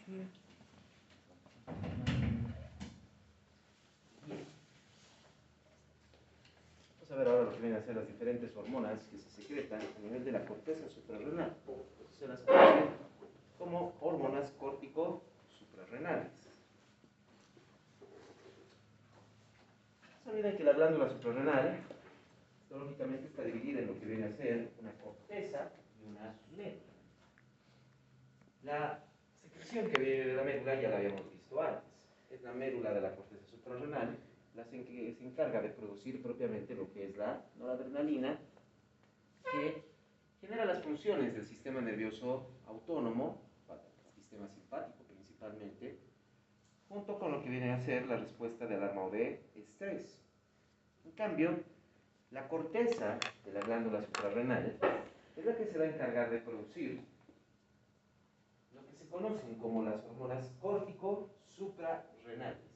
Bien. Vamos a ver ahora lo que vienen a ser las diferentes hormonas que se secretan a nivel de la corteza suprarrenal. Se las conoce como hormonas córtico-suprarrenales. Se olviden que la glándula suprarrenal histológicamente está dividida en lo que viene a ser una corteza y una médula. La secreción que viene de la médula ya la habíamos visto antes. Es la médula de la corteza suprarrenal que se encarga de producir propiamente lo que es la noradrenalina, que genera las funciones del sistema nervioso autónomo, el sistema simpático principalmente, junto con lo que viene a ser la respuesta de alarma o de estrés. En cambio, la corteza de la glándula suprarrenal es la que se va a encargar de producir lo que se conocen como las hormonas córtico-suprarrenales.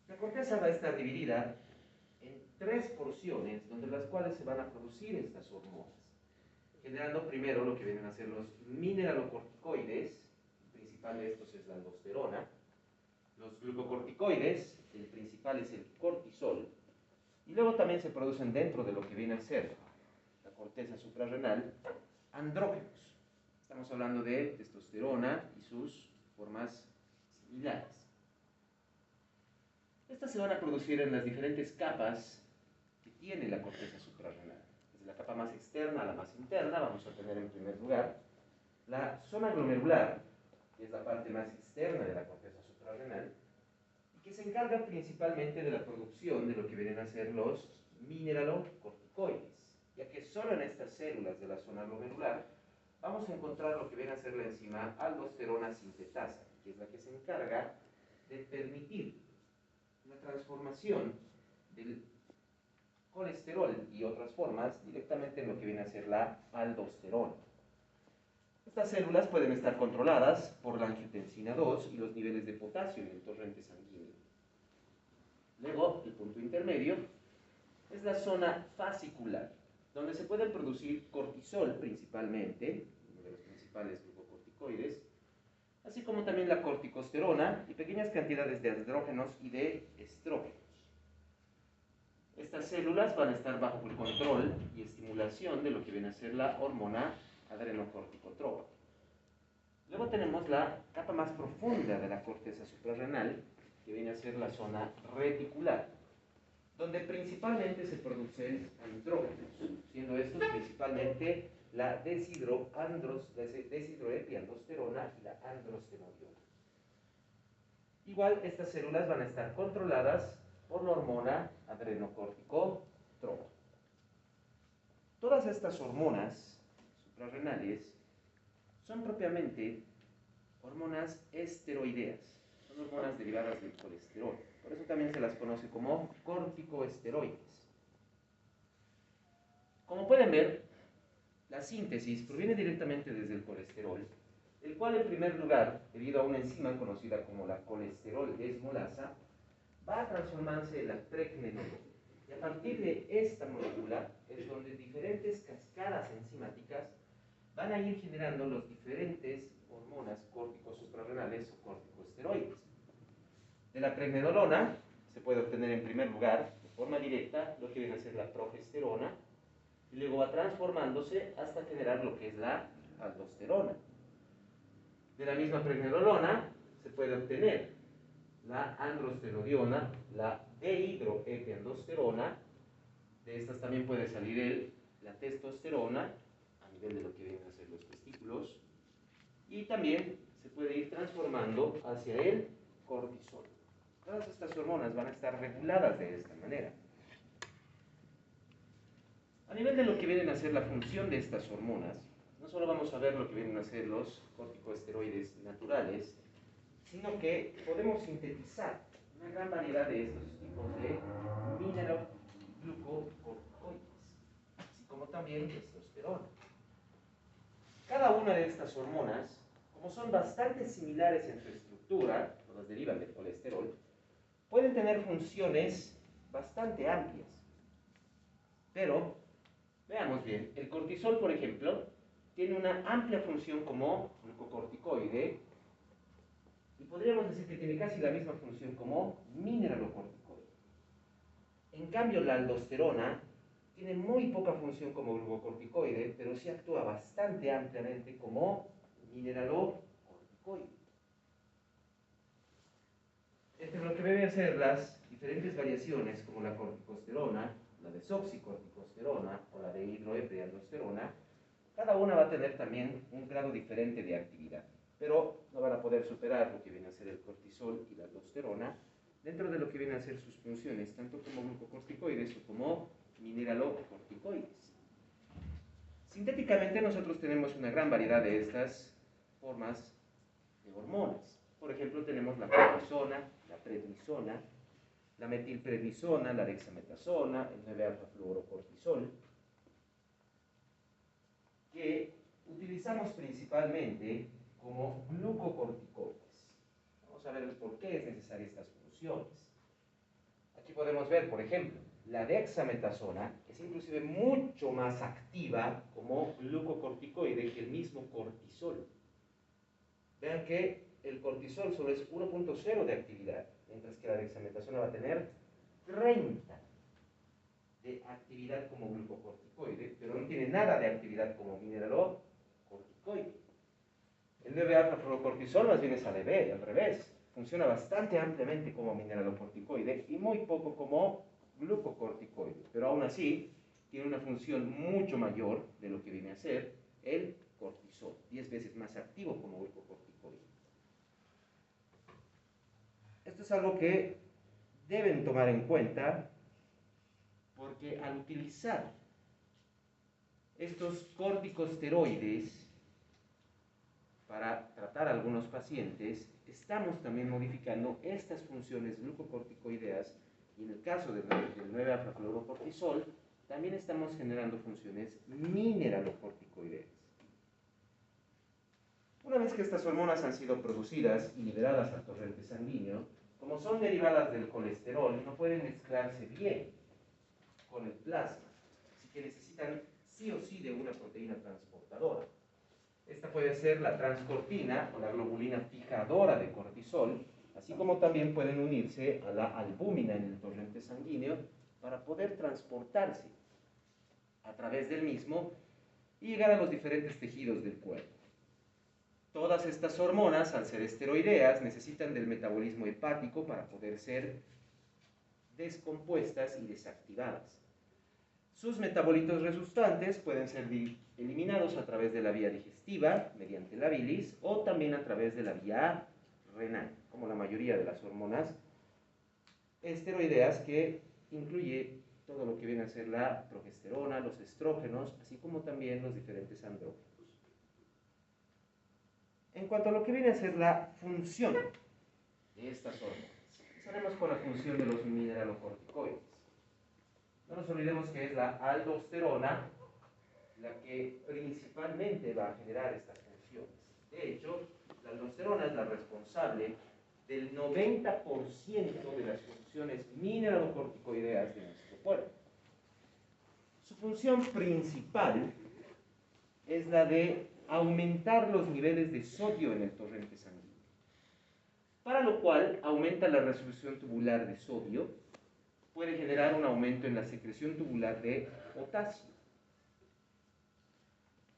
La corteza va a estar dividida en 3 porciones, donde las cuales se van a producir estas hormonas, generando primero lo que vienen a ser los mineralocorticoides. El principal de estos es la aldosterona. Los glucocorticoides, el principal es el cortisol. Y luego también se producen dentro de lo que viene a ser la corteza suprarrenal andrógenos. Estamos hablando de testosterona y sus formas similares. Estas se van a producir en las diferentes capas que tiene la corteza suprarrenal. Desde la capa más externa a la más interna vamos a tener en primer lugar la zona glomerular, que es la parte más externa de la corteza suprarrenal, y que se encarga principalmente de la producción de lo que vienen a ser los mineralocorticoides, ya que solo en estas células de la zona glomerular vamos a encontrar lo que viene a ser la enzima aldosterona sintetasa, que es la que se encarga de permitir la transformación del colesterol y otras formas directamente en lo que viene a ser la aldosterona. Estas células pueden estar controladas por la angiotensina 2 y los niveles de potasio en el torrente sanguíneo. Luego, el punto intermedio es la zona fascicular, donde se pueden producir cortisol principalmente, uno de los principales glucocorticoides, así como también la corticosterona y pequeñas cantidades de andrógenos y de estrógenos. Estas células van a estar bajo el control y estimulación de lo que viene a ser la hormona adrenocorticotropa. Luego tenemos la capa más profunda de la corteza suprarrenal, que viene a ser la zona reticular, donde principalmente se producen andrógenos, siendo estos principalmente la deshidroepiandrosterona y la androstenodiona. Igual, estas células van a estar controladas por la hormona adrenocorticotropa. Todas estas hormonas suprarrenales son propiamente hormonas esteroideas, son hormonas derivadas del colesterol. Por eso también se las conoce como corticoesteroides. Como pueden ver, la síntesis proviene directamente desde el colesterol, el cual en primer lugar, debido a una enzima conocida como la colesterol desmolasa, va a transformarse en la pregnenolona. Y a partir de esta molécula es donde diferentes cascadas enzimáticas van a ir generando las diferentes hormonas córtico-suprarrenales o corticoesteroides. De la pregnenolona se puede obtener en primer lugar, de forma directa, lo que viene a ser la progesterona, y luego va transformándose hasta generar lo que es la aldosterona. De la misma pregnenolona se puede obtener la androstenodiona, la dehidroepiandrosterona. De estas también puede salir la testosterona a nivel de lo que vienen a ser los testículos, y también se puede ir transformando hacia el cortisol. Todas estas hormonas van a estar reguladas de esta manera. A nivel de lo que vienen a ser la función de estas hormonas, no solo vamos a ver lo que vienen a ser los corticoesteroides naturales, sino que podemos sintetizar una gran variedad de estos tipos de mineroglucocorticoides, así como también testosterona. Cada una de estas hormonas, como son bastante similares en su estructura, todas derivan del colesterol, pueden tener funciones bastante amplias. Pero, veamos bien, el cortisol, por ejemplo, tiene una amplia función como glucocorticoide y podríamos decir que tiene casi la misma función como mineralocorticoide. En cambio, la aldosterona tiene muy poca función como glucocorticoide, pero sí actúa bastante ampliamente como mineralocorticoide. Entre lo que deben ser las diferentes variaciones, como la corticosterona, la desoxicorticosterona o la de hidroepialdosterona, cada una va a tener también un grado diferente de actividad, pero no van a poder superar lo que viene a ser el cortisol y la aldosterona dentro de lo que vienen a ser sus funciones, tanto como glucocorticoides o como mineralocorticoides. Sintéticamente nosotros tenemos una gran variedad de estas formas de hormonas. Por ejemplo, tenemos la cortisona, la prednisona, la metilprednisona, la dexametasona, el 9-alfa-fluorocortisol, que utilizamos principalmente como glucocorticoides. Vamos a ver el por qué es necesaria estas funciones. Aquí podemos ver, por ejemplo, la dexametasona es inclusive mucho más activa como glucocorticoide que el mismo cortisol. Vean que el cortisol solo es 1.0 de actividad, mientras que la dexametasona va a tener 30 de actividad como glucocorticoide, pero no tiene nada de actividad como mineralocorticoide. El 9-alfa-fluorocortisol más bien es al revés. Funciona bastante ampliamente como mineralocorticoide y muy poco como glucocorticoide, pero aún así tiene una función mucho mayor de lo que viene a ser el cortisol, 10 veces más activo como glucocorticoide. Esto es algo que deben tomar en cuenta porque al utilizar estos corticosteroides para tratar a algunos pacientes, estamos también modificando estas funciones glucocorticoideas y en el caso del 9-alfa-fluorocortisol también estamos generando funciones mineralocorticoideas. Una vez que estas hormonas han sido producidas y liberadas al torrente sanguíneo, como son derivadas del colesterol, no pueden mezclarse bien con el plasma, así que necesitan sí o sí de una proteína transportadora. Esta puede ser la transcortina o la globulina fijadora de cortisol, así como también pueden unirse a la albúmina en el torrente sanguíneo para poder transportarse a través del mismo y llegar a los diferentes tejidos del cuerpo. Todas estas hormonas, al ser esteroideas, necesitan del metabolismo hepático para poder ser descompuestas y desactivadas. Sus metabolitos resultantes pueden ser eliminados a través de la vía digestiva, mediante la bilis, o también a través de la vía renal, como la mayoría de las hormonas esteroideas, que incluye todo lo que viene a ser la progesterona, los estrógenos, así como también los diferentes andrógenos. En cuanto a lo que viene a ser la función de estas hormonas, empezaremos con la función de los mineralocorticoides. No nos olvidemos que es la aldosterona la que principalmente va a generar estas funciones. De hecho, la aldosterona es la responsable del 90% de las funciones mineralocorticoideas de nuestro cuerpo. Su función principal es la de aumentar los niveles de sodio en el torrente sanguíneo, para lo cual aumenta la resolución tubular de sodio, puede generar un aumento en la secreción tubular de potasio.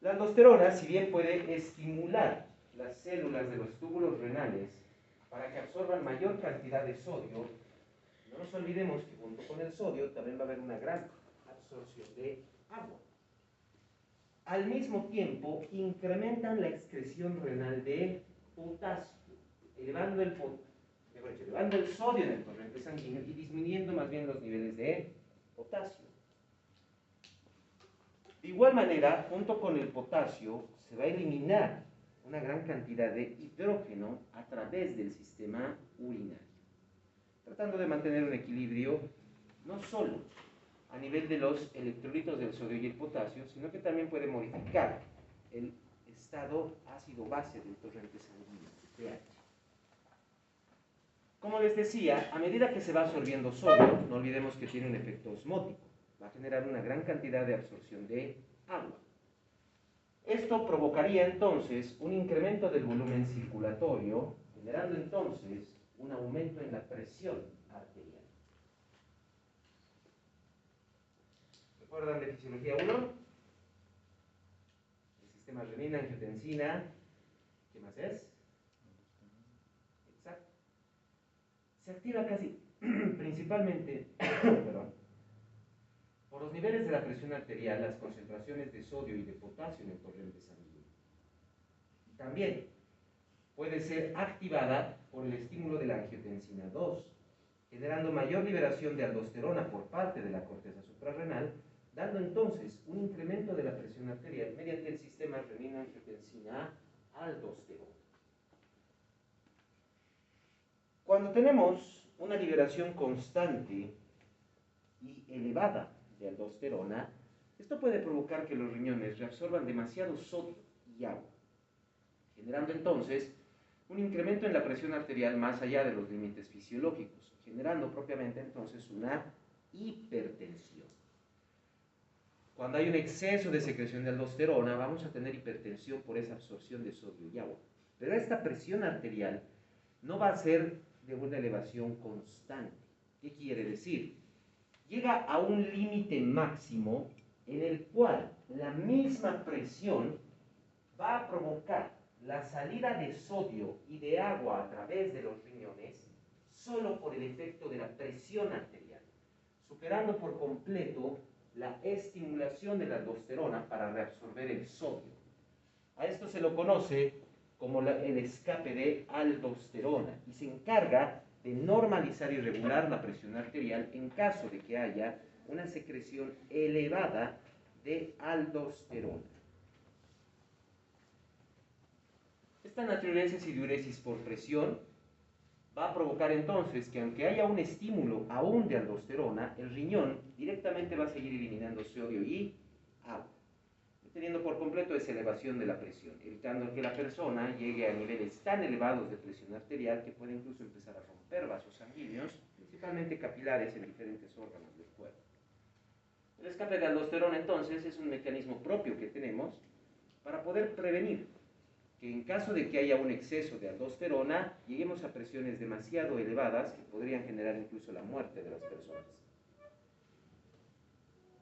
La aldosterona, si bien puede estimular las células de los túbulos renales para que absorban mayor cantidad de sodio, no nos olvidemos que junto con el sodio también va a haber una gran absorción de agua. Al mismo tiempo, incrementan la excreción renal de potasio, elevando el sodio en el torrente sanguíneo y disminuyendo más bien los niveles de potasio. De igual manera, junto con el potasio, se va a eliminar una gran cantidad de hidrógeno a través del sistema urinario, tratando de mantener un equilibrio no solo a nivel de los electrolitos del sodio y el potasio, sino que también puede modificar el estado ácido-base del torrente sanguíneo, pH. Como les decía, a medida que se va absorbiendo sodio, no olvidemos que tiene un efecto osmótico, va a generar una gran cantidad de absorción de agua. Esto provocaría entonces un incremento del volumen circulatorio, generando entonces un aumento en la presión arterial. ¿Recuerdan de fisiología 1? El sistema renina-angiotensina, ¿qué más es? Exacto. Se activa casi principalmente perdón, por los niveles de la presión arterial, las concentraciones de sodio y de potasio en el torrente sanguíneo. También puede ser activada por el estímulo de la angiotensina 2, generando mayor liberación de aldosterona por parte de la corteza suprarrenal, dando entonces un incremento de la presión arterial mediante el sistema renina-angiotensina-aldosterona. Cuando tenemos una liberación constante y elevada de aldosterona, esto puede provocar que los riñones reabsorban demasiado sodio y agua, generando entonces un incremento en la presión arterial más allá de los límites fisiológicos, generando propiamente entonces una hipertensión. Cuando hay un exceso de secreción de aldosterona, vamos a tener hipertensión por esa absorción de sodio y agua. Pero esta presión arterial no va a ser de una elevación constante. ¿Qué quiere decir? Llega a un límite máximo en el cual la misma presión va a provocar la salida de sodio y de agua a través de los riñones solo por el efecto de la presión arterial, superando por completo la estimulación de la aldosterona para reabsorber el sodio. A esto se lo conoce como el escape de aldosterona y se encarga de normalizar y regular la presión arterial en caso de que haya una secreción elevada de aldosterona. Esta natriuresis y diuresis por presión va a provocar entonces que aunque haya un estímulo aún de aldosterona, el riñón directamente va a seguir eliminando sodio y agua, teniendo por completo esa elevación de la presión, evitando que la persona llegue a niveles tan elevados de presión arterial que puede incluso empezar a romper vasos sanguíneos, principalmente capilares en diferentes órganos del cuerpo. El escape de aldosterona entonces es un mecanismo propio que tenemos para poder prevenir que en caso de que haya un exceso de aldosterona, lleguemos a presiones demasiado elevadas que podrían generar incluso la muerte de las personas.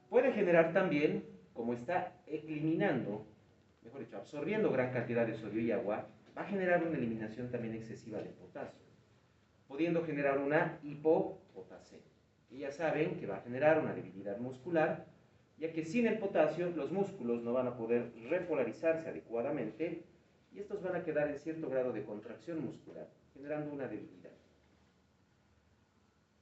Puede generar también, como está eliminando, mejor dicho, absorbiendo gran cantidad de sodio y agua, va a generar una eliminación también excesiva de potasio, pudiendo generar una hipopotasemia. Y ya saben que va a generar una debilidad muscular, ya que sin el potasio los músculos no van a poder repolarizarse adecuadamente y estos van a quedar en cierto grado de contracción muscular, generando una debilidad.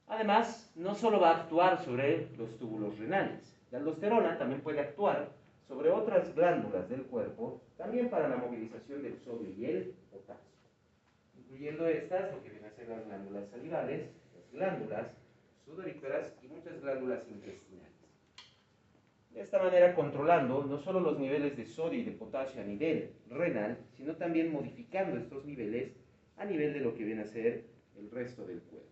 Además, no solo va a actuar sobre los túbulos renales, la aldosterona también puede actuar sobre otras glándulas del cuerpo, también para la movilización del sodio y el potasio, incluyendo estas, lo que vienen a ser las glándulas salivales, las glándulas sudoríparas y muchas glándulas intestinales. De esta manera controlando no solo los niveles de sodio y de potasio a nivel renal, sino también modificando estos niveles a nivel de lo que viene a ser el resto del cuerpo.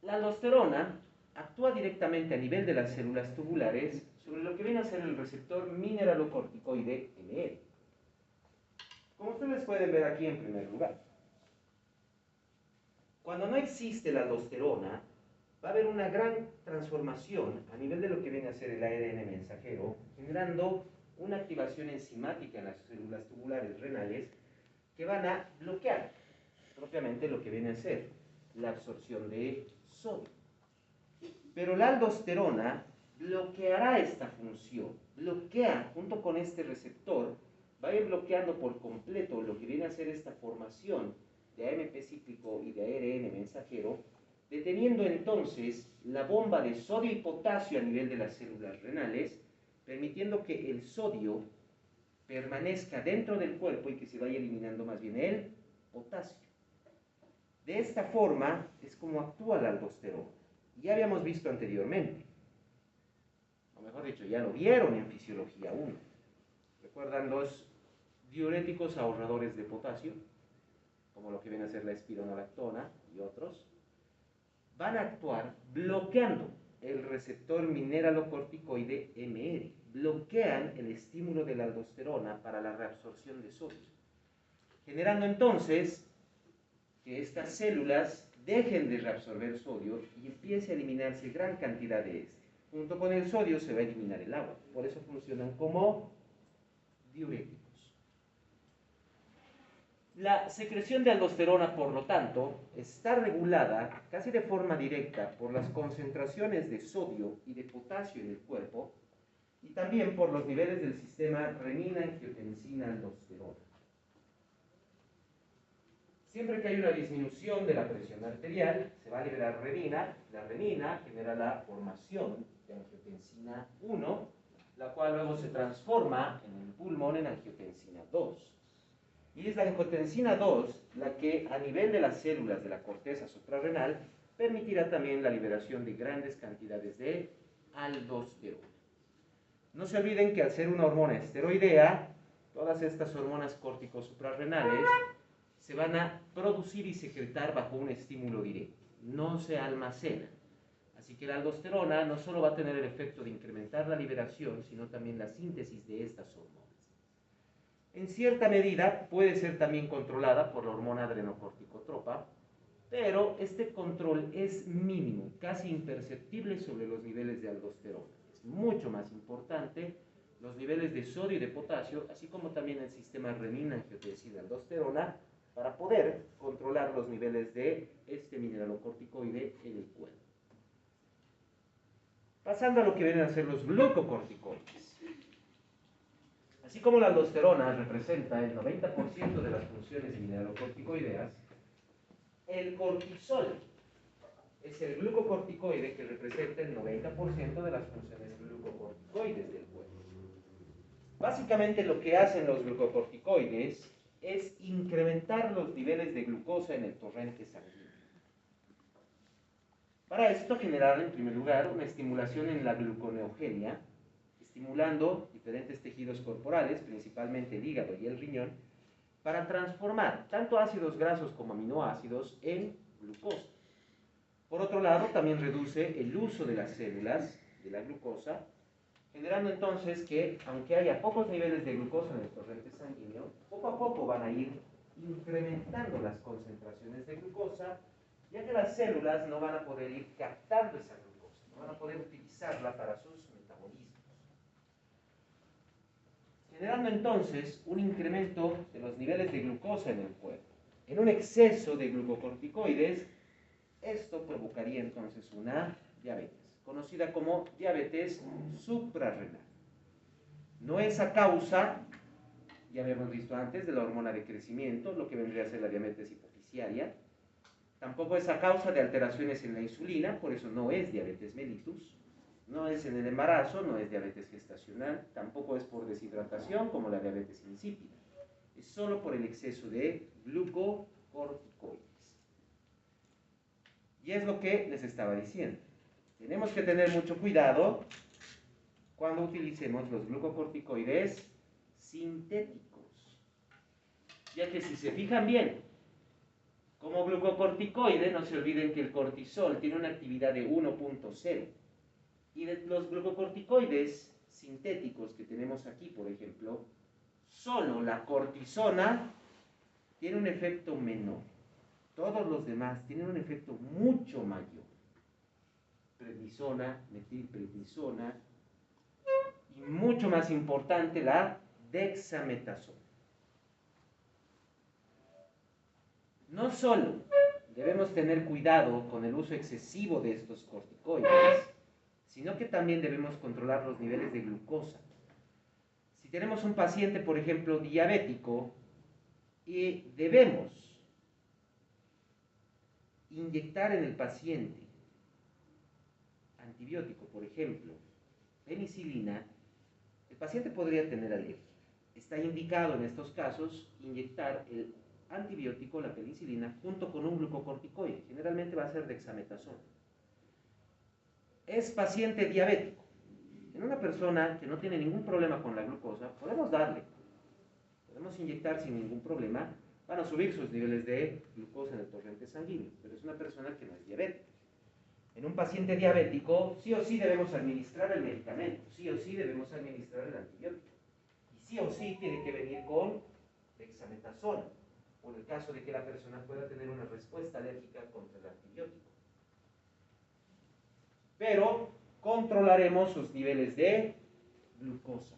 La aldosterona actúa directamente a nivel de las células tubulares sobre lo que viene a ser el receptor mineralocorticoide mR. Como ustedes pueden ver aquí en primer lugar, cuando no existe la aldosterona, va a haber una gran transformación a nivel de lo que viene a ser el ARN mensajero, generando una activación enzimática en las células tubulares renales que van a bloquear propiamente lo que viene a ser la absorción de sodio. Pero la aldosterona bloqueará esta función, bloquea junto con este receptor, va a ir bloqueando por completo lo que viene a ser esta formación de AMP cíclico y de ARN mensajero, deteniendo entonces la bomba de sodio y potasio a nivel de las células renales, permitiendo que el sodio permanezca dentro del cuerpo y que se vaya eliminando más bien el potasio. De esta forma es como actúa la aldosterona. Ya habíamos visto anteriormente, o mejor dicho, ya lo vieron en Fisiología 1. ¿Recuerdan los diuréticos ahorradores de potasio? Como lo que viene a ser la espironolactona y otros. Van a actuar bloqueando el receptor mineralocorticoide mR, bloquean el estímulo de la aldosterona para la reabsorción de sodio, generando entonces que estas células dejen de reabsorber sodio y empiece a eliminarse gran cantidad de este. Junto con el sodio se va a eliminar el agua, por eso funcionan como diuréticos. La secreción de aldosterona, por lo tanto, está regulada casi de forma directa por las concentraciones de sodio y de potasio en el cuerpo y también por los niveles del sistema renina-angiotensina-aldosterona. Siempre que hay una disminución de la presión arterial, se va a liberar renina. La renina genera la formación de angiotensina 1, la cual luego se transforma en el pulmón en angiotensina 2. Y es la angiotensina 2 la que, a nivel de las células de la corteza suprarrenal, permitirá también la liberación de grandes cantidades de aldosterona. No se olviden que al ser una hormona esteroidea, todas estas hormonas córtico-suprarrenales se van a producir y secretar bajo un estímulo directo, no se almacenan. Así que la aldosterona no solo va a tener el efecto de incrementar la liberación, sino también la síntesis de estas hormonas. En cierta medida puede ser también controlada por la hormona adrenocorticotropa, pero este control es mínimo, casi imperceptible sobre los niveles de aldosterona. Es mucho más importante los niveles de sodio y de potasio, así como también el sistema renina-angiotensina-aldosterona, para poder controlar los niveles de este mineralocorticoide en el cuerpo. Pasando a lo que vienen a ser los glucocorticoides. Así como la aldosterona representa el 90% de las funciones mineralocorticoideas, el cortisol es el glucocorticoide que representa el 90% de las funciones glucocorticoides del cuerpo. Básicamente lo que hacen los glucocorticoides es incrementar los niveles de glucosa en el torrente sanguíneo. Para esto generar, en primer lugar, una estimulación en la gluconeogenia, estimulando diferentes tejidos corporales, principalmente el hígado y el riñón, para transformar tanto ácidos grasos como aminoácidos en glucosa. Por otro lado, también reduce el uso de las células de la glucosa, generando entonces que, aunque haya pocos niveles de glucosa en el torrente sanguíneo, poco a poco van a ir incrementando las concentraciones de glucosa, ya que las células no van a poder ir captando esa glucosa, no van a poder utilizarla para sus metabolismos. Generando entonces un incremento de los niveles de glucosa en el cuerpo. En un exceso de glucocorticoides, esto provocaría entonces una diabetes, conocida como diabetes suprarrenal. No es a causa, ya habíamos visto antes, de la hormona de crecimiento, lo que vendría a ser la diabetes hipoficiaria. Tampoco es a causa de alteraciones en la insulina, por eso no es diabetes mellitus. No es en el embarazo, no es diabetes gestacional. Tampoco es por deshidratación, como la diabetes insípida. Es solo por el exceso de glucocorticoides. Y es lo que les estaba diciendo. Tenemos que tener mucho cuidado cuando utilicemos los glucocorticoides sintéticos, ya que si se fijan bien, como glucocorticoide, no se olviden que el cortisol tiene una actividad de 1.0, y de los glucocorticoides sintéticos que tenemos aquí, por ejemplo, solo la cortisona tiene un efecto menor. Todos los demás tienen un efecto mucho mayor. Prednisona, metilprednisona, y mucho más importante, la dexametasona. No solo debemos tener cuidado con el uso excesivo de estos corticoides, sino que también debemos controlar los niveles de glucosa. Si tenemos un paciente, por ejemplo, diabético, y debemos inyectar en el paciente antibiótico, por ejemplo, penicilina, el paciente podría tener alergia. Está indicado en estos casos inyectar el antibiótico, la penicilina, junto con un glucocorticoide. Generalmente va a ser dexametasona. Es paciente diabético. En una persona que no tiene ningún problema con la glucosa, podemos darle, podemos inyectar sin ningún problema, van a subir sus niveles de glucosa en el torrente sanguíneo, pero es una persona que no es diabética. En un paciente diabético, sí o sí debemos administrar el medicamento, sí o sí debemos administrar el antibiótico. Y sí o sí tiene que venir con dexametasona, o en el caso de que la persona pueda tener una respuesta alérgica contra el antibiótico. Pero controlaremos sus niveles de glucosa,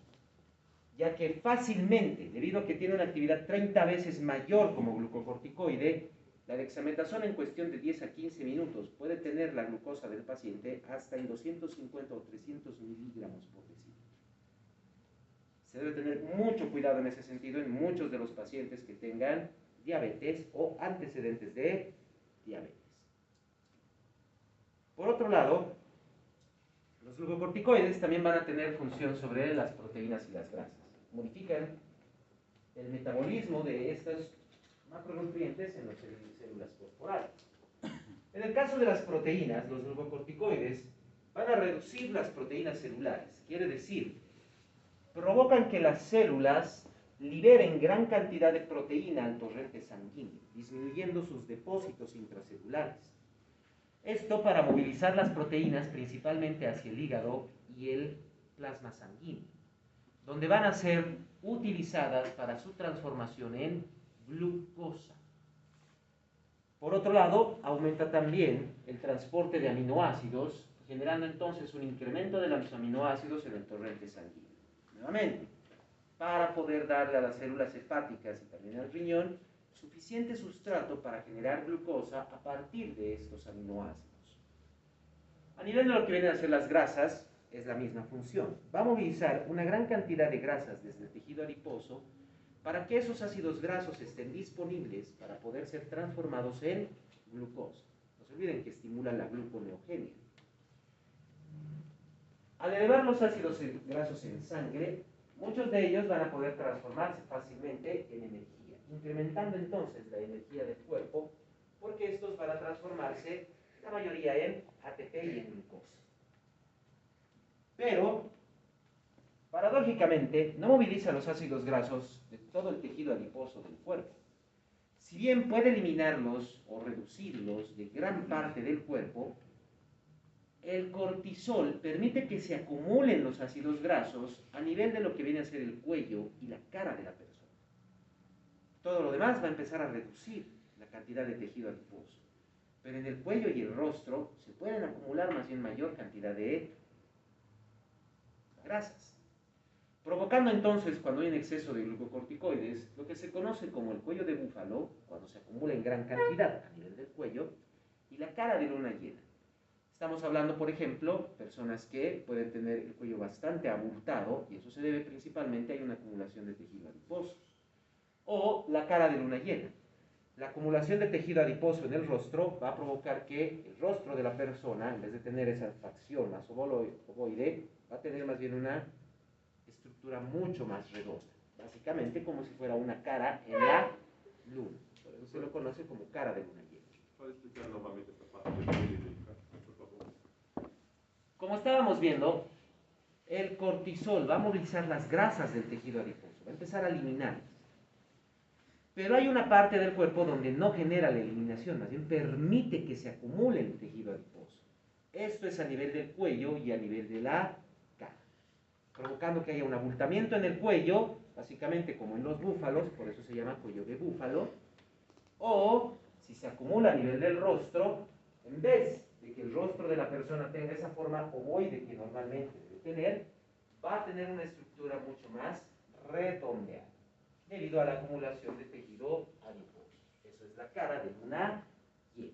ya que fácilmente, debido a que tiene una actividad 30 veces mayor como glucocorticoide, la dexametasona en cuestión de 10 a 15 minutos puede tener la glucosa del paciente hasta en 250 o 300 miligramos por decilitro. Se debe tener mucho cuidado en ese sentido en muchos de los pacientes que tengan diabetes o antecedentes de diabetes. Por otro lado, los glucocorticoides también van a tener función sobre las proteínas y las grasas. Modifican el metabolismo de estos macronutrientes en las células corporales. En el caso de las proteínas, los glucocorticoides van a reducir las proteínas celulares. Quiere decir, provocan que las células liberen gran cantidad de proteína al torrente sanguíneo, disminuyendo sus depósitos intracelulares. Esto para movilizar las proteínas principalmente hacia el hígado y el plasma sanguíneo, donde van a ser utilizadas para su transformación en glucosa. Por otro lado, aumenta también el transporte de aminoácidos, generando entonces un incremento de los aminoácidos en el torrente sanguíneo. Nuevamente, para poder darle a las células hepáticas y también al riñón suficiente sustrato para generar glucosa a partir de estos aminoácidos. A nivel de lo que vienen a ser las grasas, es la misma función. Va a movilizar una gran cantidad de grasas desde el tejido adiposo para que esos ácidos grasos estén disponibles para poder ser transformados en glucosa. No se olviden que estimulan la gluconeogenia. Al elevar los ácidos grasos en sangre, muchos de ellos van a poder transformarse fácilmente en energía, incrementando entonces la energía del cuerpo, porque estos van a transformarse, la mayoría en ATP y en glucosa. Pero, paradójicamente, no moviliza los ácidos grasos de todo el tejido adiposo del cuerpo. Si bien puede eliminarlos o reducirlos de gran parte del cuerpo, el cortisol permite que se acumulen los ácidos grasos a nivel de lo que viene a ser el cuello y la cara de la persona. Todo lo demás va a empezar a reducir la cantidad de tejido adiposo. Pero en el cuello y el rostro se pueden acumular más bien mayor cantidad de grasas, provocando entonces, cuando hay un exceso de glucocorticoides, lo que se conoce como el cuello de búfalo, cuando se acumula en gran cantidad a nivel del cuello, y la cara de luna llena. Estamos hablando, por ejemplo, personas que pueden tener el cuello bastante abultado, y eso se debe principalmente a una acumulación de tejido adiposo. O la cara de luna llena. La acumulación de tejido adiposo en el rostro va a provocar que el rostro de la persona, en vez de tener esa facción más ovoide, va a tener más bien una estructura mucho más redonda. Básicamente como si fuera una cara en la luna. Por eso se lo conoce como cara de luna llena. ¿Puede explicar nuevamente esta parte de por favor? Como estábamos viendo, el cortisol va a movilizar las grasas del tejido adiposo, va a empezar a eliminarlas. Pero hay una parte del cuerpo donde no genera la eliminación, más bien permite que se acumule el tejido adiposo. Esto es a nivel del cuello y a nivel de la cara, provocando que haya un abultamiento en el cuello, básicamente como en los búfalos, por eso se llama cuello de búfalo, o si se acumula a nivel del rostro, en vez de que el rostro de la persona tenga esa forma ovoide que normalmente debe tener, va a tener una estructura mucho más redondeada, debido a la acumulación de tejido adiposo. Eso es la cara de una llena.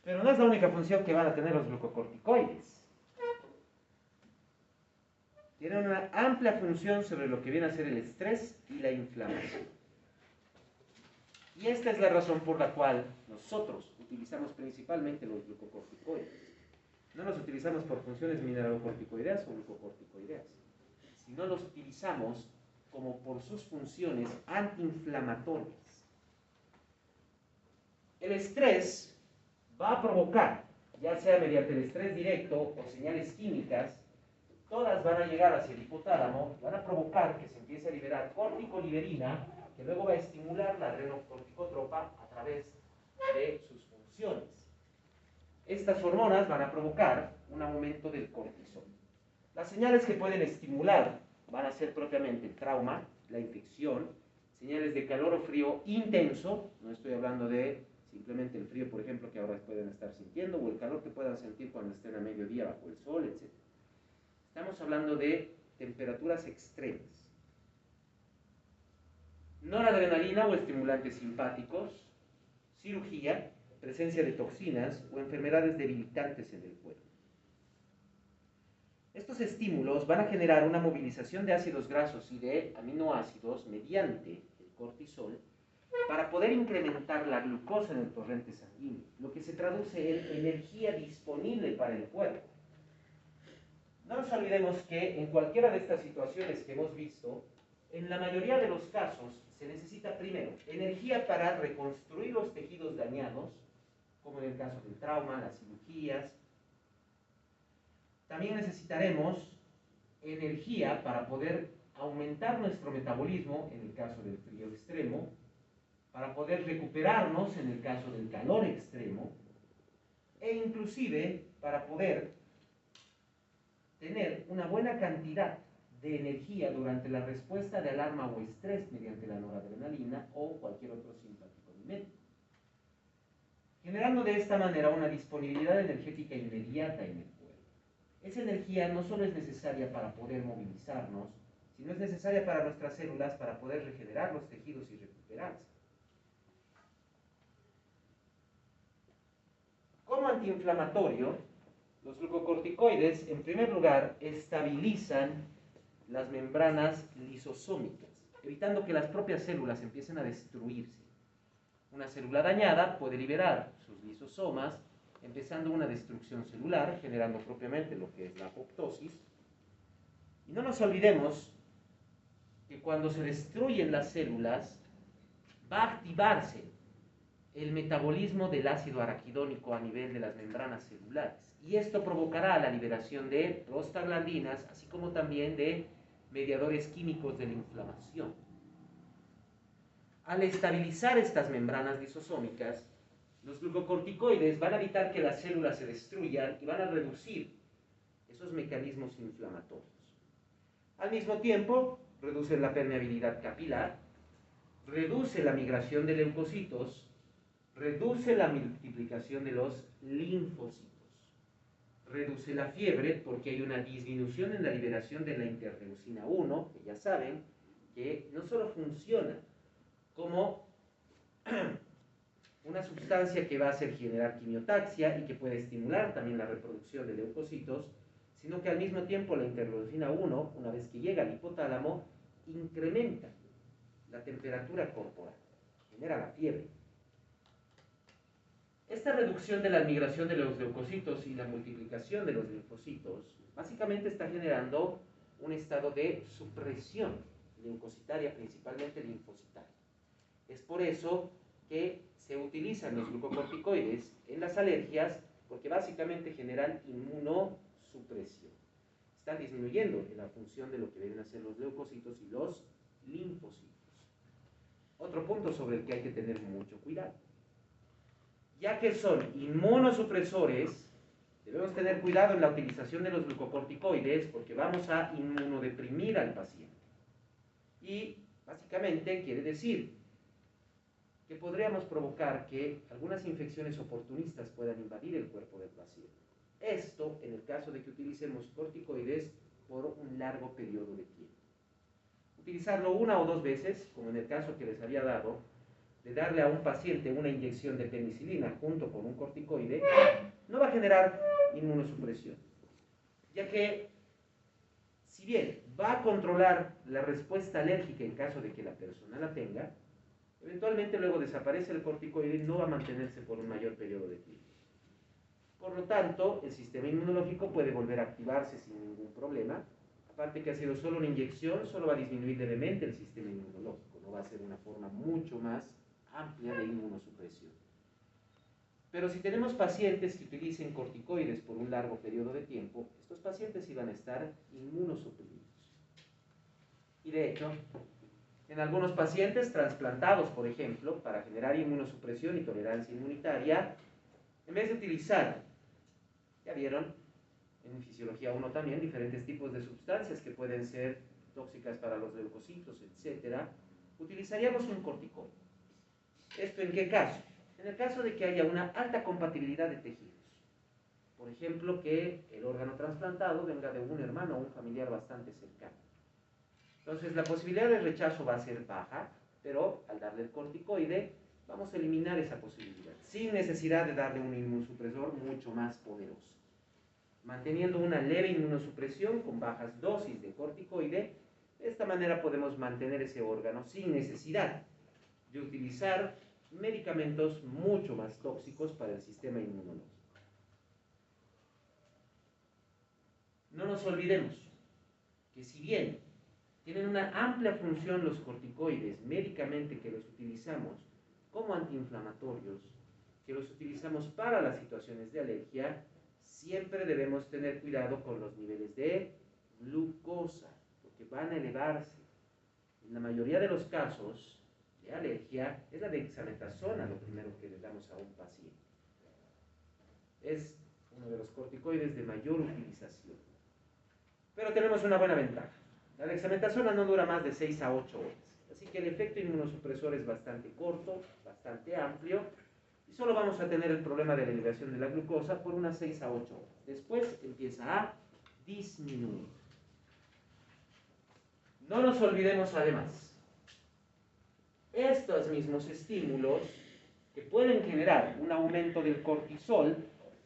Pero no es la única función que van a tener los glucocorticoides. Tienen una amplia función sobre lo que viene a ser el estrés y la inflamación. Y esta es la razón por la cual nosotros utilizamos principalmente los glucocorticoides. No los utilizamos por funciones mineralocorticoideas o glucocorticoideas, sino los utilizamos como por sus funciones antiinflamatorias. El estrés va a provocar, ya sea mediante el estrés directo o señales químicas, todas van a llegar hacia el hipotálamo, van a provocar que se empiece a liberar corticoliberina, que luego va a estimular la adrenocorticotropa a través de sus funciones. estas hormonas van a provocar un aumento del cortisol. Las señales que pueden estimular van a ser propiamente el trauma, la infección, señales de calor o frío intenso, no estoy hablando de simplemente el frío, por ejemplo, que ahora pueden estar sintiendo, o el calor que puedan sentir cuando estén a mediodía bajo el sol, etc. Estamos hablando de temperaturas extremas. Noradrenalina o estimulantes simpáticos, cirugía, presencia de toxinas o enfermedades debilitantes en el cuerpo. Estos estímulos van a generar una movilización de ácidos grasos y de aminoácidos mediante el cortisol para poder incrementar la glucosa en el torrente sanguíneo, lo que se traduce en energía disponible para el cuerpo. No nos olvidemos que en cualquiera de estas situaciones que hemos visto, en la mayoría de los casos se necesita primero energía para reconstruir los tejidos dañados, como en el caso del trauma, las cirugías. También necesitaremos energía para poder aumentar nuestro metabolismo en el caso del frío extremo, para poder recuperarnos en el caso del calor extremo, e inclusive para poder tener una buena cantidad de energía durante la respuesta de alarma o estrés mediante la noradrenalina o cualquier otro simpático mimético, generando de esta manera una disponibilidad energética inmediata en el cuerpo. Esa energía no solo es necesaria para poder movilizarnos, sino es necesaria para nuestras células para poder regenerar los tejidos y recuperarse. Como antiinflamatorio, los glucocorticoides, en primer lugar, estabilizan las membranas lisosómicas, evitando que las propias células empiecen a destruirse. Una célula dañada puede liberar sus lisosomas, empezando una destrucción celular, generando propiamente lo que es la apoptosis. Y no nos olvidemos que cuando se destruyen las células, va a activarse el metabolismo del ácido araquidónico a nivel de las membranas celulares. Y esto provocará la liberación de prostaglandinas, así como también de mediadores químicos de la inflamación. Al estabilizar estas membranas lisosómicas, los glucocorticoides van a evitar que las células se destruyan y van a reducir esos mecanismos inflamatorios. Al mismo tiempo, reducen la permeabilidad capilar, reduce la migración de leucocitos, reduce la multiplicación de los linfocitos, reduce la fiebre porque hay una disminución en la liberación de la interleucina 1, que ya saben que no solo funciona como una sustancia que va a hacer generar quimiotaxia y que puede estimular también la reproducción de leucocitos, sino que al mismo tiempo la interleucina 1, una vez que llega al hipotálamo, incrementa la temperatura corporal, genera la fiebre. Esta reducción de la migración de los leucocitos y la multiplicación de los linfocitos básicamente está generando un estado de supresión leucocitaria, principalmente linfocitaria. Es por eso que se utilizan los glucocorticoides en las alergias, porque básicamente generan inmunosupresión. Están disminuyendo la función de lo que vienen a ser los leucocitos y los linfocitos. Otro punto sobre el que hay que tener mucho cuidado. Ya que son inmunosupresores, debemos tener cuidado en la utilización de los glucocorticoides porque vamos a inmunodeprimir al paciente. Y básicamente quiere decir que podríamos provocar que algunas infecciones oportunistas puedan invadir el cuerpo del paciente. Esto en el caso de que utilicemos corticoides por un largo periodo de tiempo. Utilizarlo una o dos veces, como en el caso que les había dado, de darle a un paciente una inyección de penicilina junto con un corticoide, no va a generar inmunosupresión, ya que si bien va a controlar la respuesta alérgica en caso de que la persona la tenga, eventualmente luego desaparece el corticoide y no va a mantenerse por un mayor periodo de tiempo. Por lo tanto, el sistema inmunológico puede volver a activarse sin ningún problema. Aparte que ha sido solo una inyección, solo va a disminuir levemente el sistema inmunológico, no va a ser una forma mucho más amplia de inmunosupresión. Pero si tenemos pacientes que utilicen corticoides por un largo periodo de tiempo, estos pacientes iban a estar inmunosuprimidos. Y de hecho, en algunos pacientes trasplantados, por ejemplo, para generar inmunosupresión y tolerancia inmunitaria, en vez de utilizar Ya vieron, en Fisiología 1 también, diferentes tipos de sustancias que pueden ser tóxicas para los leucocitos, etc. Utilizaríamos un corticoide. ¿Esto en qué caso? En el caso de que haya una alta compatibilidad de tejidos. Por ejemplo, que el órgano trasplantado venga de un hermano o un familiar bastante cercano. Entonces, la posibilidad de rechazo va a ser baja, pero al darle el corticoide, vamos a eliminar esa posibilidad, sin necesidad de darle un inmunosupresor mucho más poderoso. Manteniendo una leve inmunosupresión con bajas dosis de corticoide, de esta manera podemos mantener ese órgano sin necesidad de utilizar medicamentos mucho más tóxicos para el sistema inmunológico. No nos olvidemos que si bien tienen una amplia función los corticoides, médicamente que los utilizamos como antiinflamatorios, que los utilizamos para las situaciones de alergia, siempre debemos tener cuidado con los niveles de glucosa, porque van a elevarse. En la mayoría de los casos de alergia es la dexametasona lo primero que le damos a un paciente. Es uno de los corticoides de mayor utilización. Pero tenemos una buena ventaja. La dexametasona no dura más de 6 a 8 horas. Así que el efecto inmunosupresor es bastante corto, bastante amplio. Y solo vamos a tener el problema de la elevación de la glucosa por unas 6 a 8 horas. Después empieza a disminuir. No nos olvidemos además, estos mismos estímulos que pueden generar un aumento del cortisol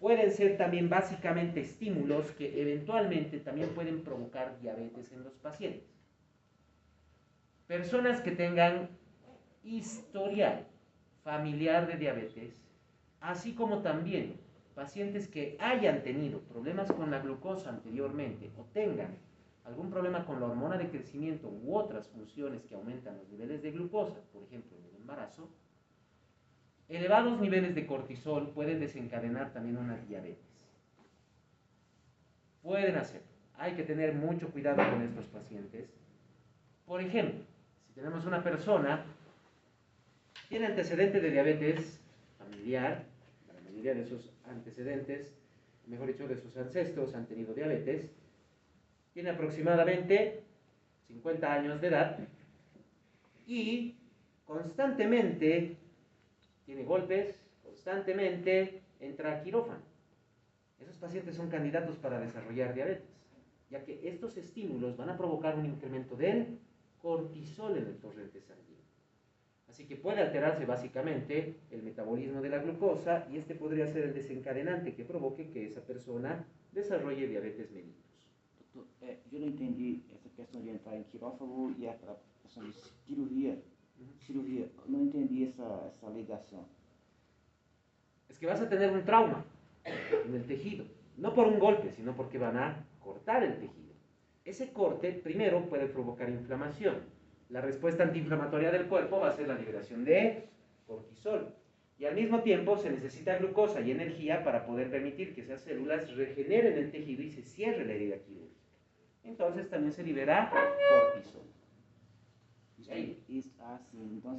pueden ser también básicamente estímulos que eventualmente también pueden provocar diabetes en los pacientes. Personas que tengan historial familiar de diabetes, así como también pacientes que hayan tenido problemas con la glucosa anteriormente o tengan algún problema con la hormona de crecimiento u otras funciones que aumentan los niveles de glucosa, por ejemplo en el embarazo, elevados niveles de cortisol pueden desencadenar también una diabetes. Pueden hacerlo. Hay que tener mucho cuidado con estos pacientes. Por ejemplo, si tenemos una persona que tiene antecedente de diabetes familiar, la mayoría de sus antecedentes, mejor dicho, de sus ancestros han tenido diabetes, tiene aproximadamente 50 años de edad y constantemente tiene golpes, constantemente entra a quirófano. Esos pacientes son candidatos para desarrollar diabetes, ya que estos estímulos van a provocar un incremento del cortisol en el torrente sanguíneo. Así que puede alterarse básicamente el metabolismo de la glucosa y este podría ser el desencadenante que provoque que esa persona desarrolle diabetes mellitus. Doutor, eu não entendi essa questão de entrar em quirófano e a questão de cirurgia. Cirurgia, não entendi essa ligação. Es que vas a tener un trauma en el tejido, no por un golpe, sino porque van a cortar el tejido. Ese corte primero puede provocar inflamación. La respuesta antiinflamatoria del cuerpo va a ser la liberación de cortisol. Y al mismo tiempo se necesita glucosa y energía para poder permitir que esas células regeneren el tejido y se cierre la herida quirúrgica. Entonces también se libera cortisol. Então,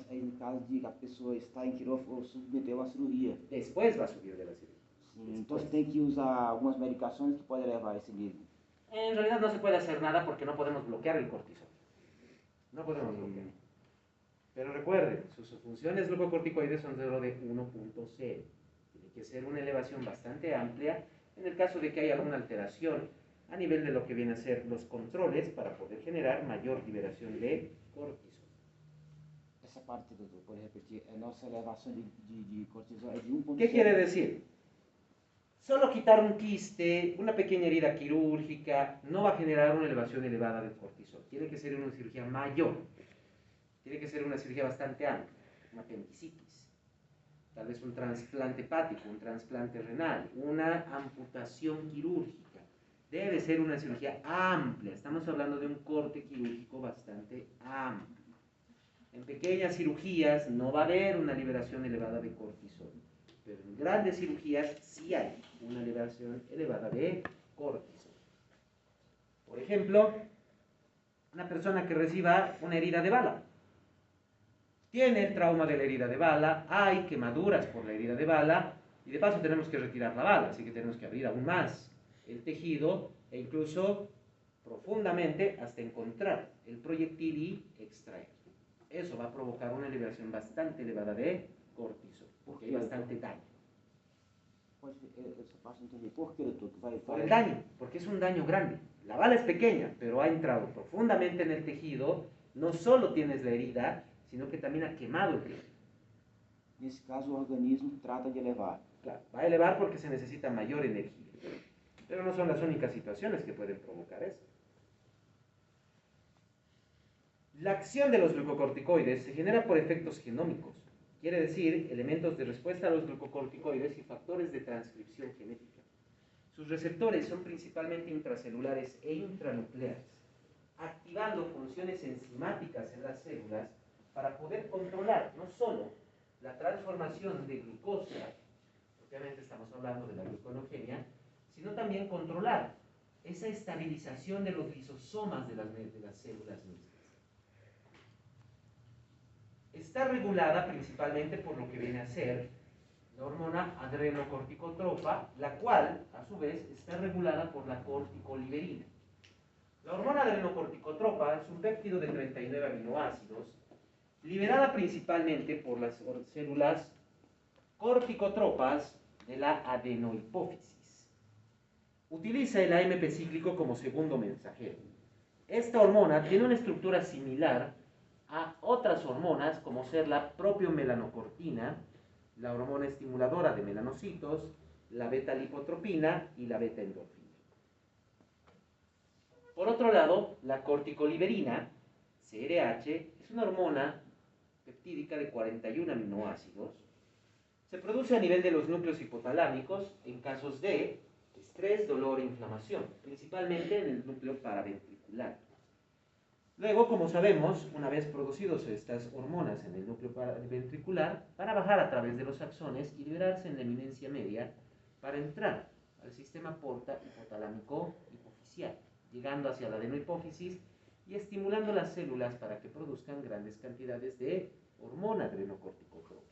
aí no caso de que a pessoa está em quirófano ou submeteu a cirurgia. Después va a subir de la cirugía. Sim, então você tem que usar algumas medicações que podem levar a esse nível. En realidad no se puede hacer nada porque no podemos bloquear el cortisol. No podemos bloquear. Pero recuerden, sus funciones glucocorticoides son de 1.0. Tiene que ser una elevación bastante amplia en el caso de que haya alguna alteración a nivel de lo que vienen a ser los controles para poder generar mayor liberación de cortisol. Essa parte, doutor, pode repetir, a nossa elevação de cortisol é de 1.0. ¿Qué quiere decir? Solo quitar un quiste, una pequeña herida quirúrgica, no va a generar una elevación elevada del cortisol. Tiene que ser una cirugía mayor. Tiene que ser una cirugía bastante amplia. Una apendicitis. Tal vez un trasplante hepático, un trasplante renal, una amputación quirúrgica. Debe ser una cirugía amplia. Estamos hablando de un corte quirúrgico bastante amplio. En pequeñas cirugías no va a haber una liberación elevada de cortisol. Pero en grandes cirugías sí hay una elevación elevada de cortisol. Por ejemplo, una persona que reciba una herida de bala. Tiene el trauma de la herida de bala, hay quemaduras por la herida de bala, Y de paso tenemos que retirar la bala, así que tenemos que abrir aún más el tejido e incluso profundamente hasta encontrar el proyectil y extraer. Eso va a provocar una liberación bastante elevada de cortisol, porque hay bastante daño. Essa parte não entendi. Por que, doutor? Por el daño, porque es un daño grande. La bala es pequeña, pero ha entrado profundamente en el tejido. No solo tienes la herida, sino que también ha quemado el tejido. Nesse caso, o organismo trata de elevar. Claro, va a elevar porque se necesita mayor energía. Pero no son las únicas situaciones que pueden provocar esto. La acción de los glucocorticoides se genera por efectos genómicos, quiere decir elementos de respuesta a los glucocorticoides y factores de transcripción genética. Sus receptores son principalmente intracelulares e intranucleares, activando funciones enzimáticas en las células para poder controlar no solo la transformación de glucosa, obviamente estamos hablando de la gluconogenia, sino también controlar esa estabilización de los lisosomas de las células mismas. Está regulada principalmente por lo que viene a ser la hormona adrenocorticotropa, la cual, a su vez, está regulada por la corticoliberina. La hormona adrenocorticotropa es un péptido de 39 aminoácidos, liberada principalmente por las células corticotropas de la adenohipófisis. Utiliza el AMP cíclico como segundo mensajero. Esta hormona tiene una estructura similar a otras hormonas, como ser la propiomelanocortina, la hormona estimuladora de melanocitos, la beta-lipotropina y la beta-endorfina. Por otro lado, la corticoliberina, CRH, es una hormona peptídica de 41 aminoácidos. Se produce a nivel de los núcleos hipotalámicos en casos de estrés, dolor e inflamación, principalmente en el núcleo paraventricular. Luego, como sabemos, una vez producidas estas hormonas en el núcleo ventricular, van a bajar a través de los axones y liberarse en la eminencia media para entrar al sistema porta hipotalámico hipoficial, llegando hacia la adenohipófisis y estimulando las células para que produzcan grandes cantidades de hormona adrenocorticotropa.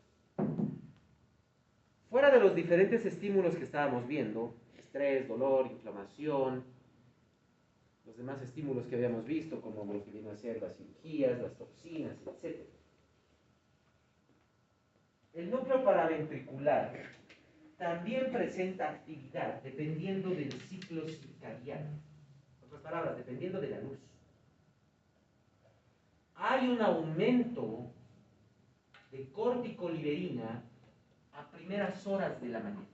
Fuera de los diferentes estímulos que estábamos viendo, estrés, dolor, inflamación, los demás estímulos que habíamos visto, como lo que vienen a ser las cirugías, las toxinas, etc. El núcleo paraventricular también presenta actividad dependiendo del ciclo circadiano. En otras palabras, dependiendo de la luz. Hay un aumento de corticoliberina a primeras horas de la mañana.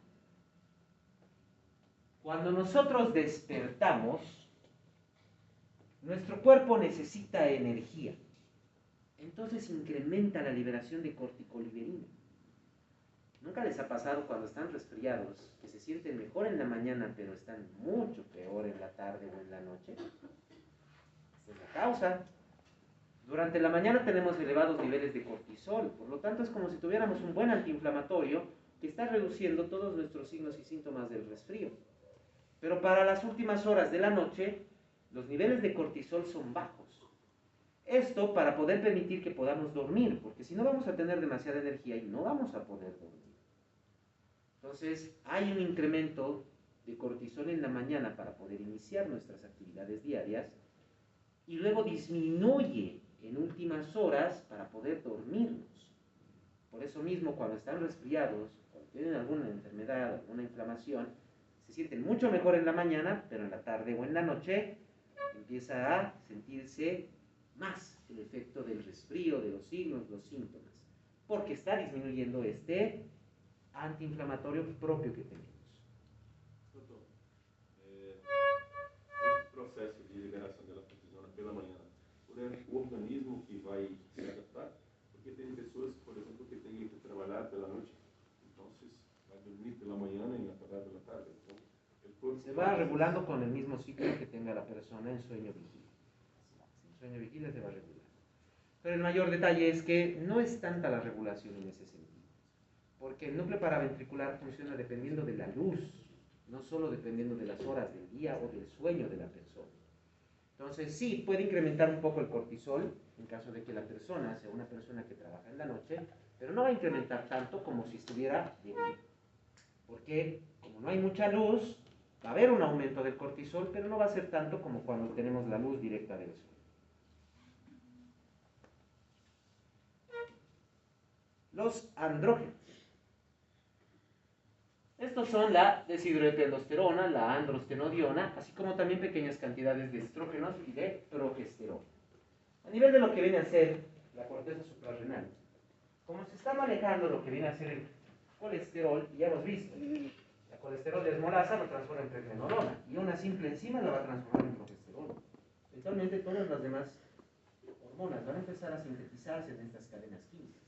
Cuando nosotros despertamos, nuestro cuerpo necesita energía. Entonces incrementa la liberación de corticoliberina. ¿Nunca les ha pasado cuando están resfriados que se sienten mejor en la mañana pero están mucho peor en la tarde o en la noche? Esta es la causa. Durante la mañana tenemos elevados niveles de cortisol, por lo tanto es como si tuviéramos un buen antiinflamatorio que está reduciendo todos nuestros signos y síntomas del resfrío. Pero para las últimas horas de la noche, los niveles de cortisol son bajos. Esto para poder permitir que podamos dormir, porque si no vamos a tener demasiada energía y no vamos a poder dormir. Entonces, hay un incremento de cortisol en la mañana para poder iniciar nuestras actividades diarias y luego disminuye en últimas horas para poder dormirnos. Por eso mismo, cuando están resfriados, cuando tienen alguna enfermedad, alguna inflamación, se sienten mucho mejor en la mañana, pero en la tarde o en la noche empieza a sentirse más el efecto del resfrío, de los signos, los síntomas, porque está disminuyendo este antiinflamatorio propio que tenemos. Doutor, esse processo de liberação da cortisona pela manhã, o organismo que vai se adaptar, porque tem pessoas, por exemplo, que têm que trabalhar pela noite, então vai dormir pela manhã e acordar pela tarde. Então, el corpo Se va regulando con el mismo ciclo que tenga la persona en sueño vigilia. En sueño vigilia se va regulando. Pero el mayor detalle es que no es tanta la regulación en ese sentido, porque el núcleo paraventricular funciona dependiendo de la luz, no solo dependiendo de las horas del día o del sueño de la persona. Entonces sí, puede incrementar un poco el cortisol en caso de que la persona sea una persona que trabaja en la noche, pero no va a incrementar tanto como si estuviera de día. Porque como no hay mucha luz, va a haber un aumento del cortisol, pero no va a ser tanto como cuando tenemos la luz directa del sol. Los andrógenos. Estos son la deshidroepiandrosterona, la androstenodiona, así como también pequeñas cantidades de estrógenos y de progesterona. A nivel de lo que viene a ser la corteza suprarrenal, como se está manejando lo que viene a ser el colesterol, ya hemos visto, la colesterol desmolasa lo transforma en pregnenolona y una simple enzima la va a transformar en progesterona. Eventualmente todas las demás hormonas van a empezar a sintetizarse en estas cadenas químicas,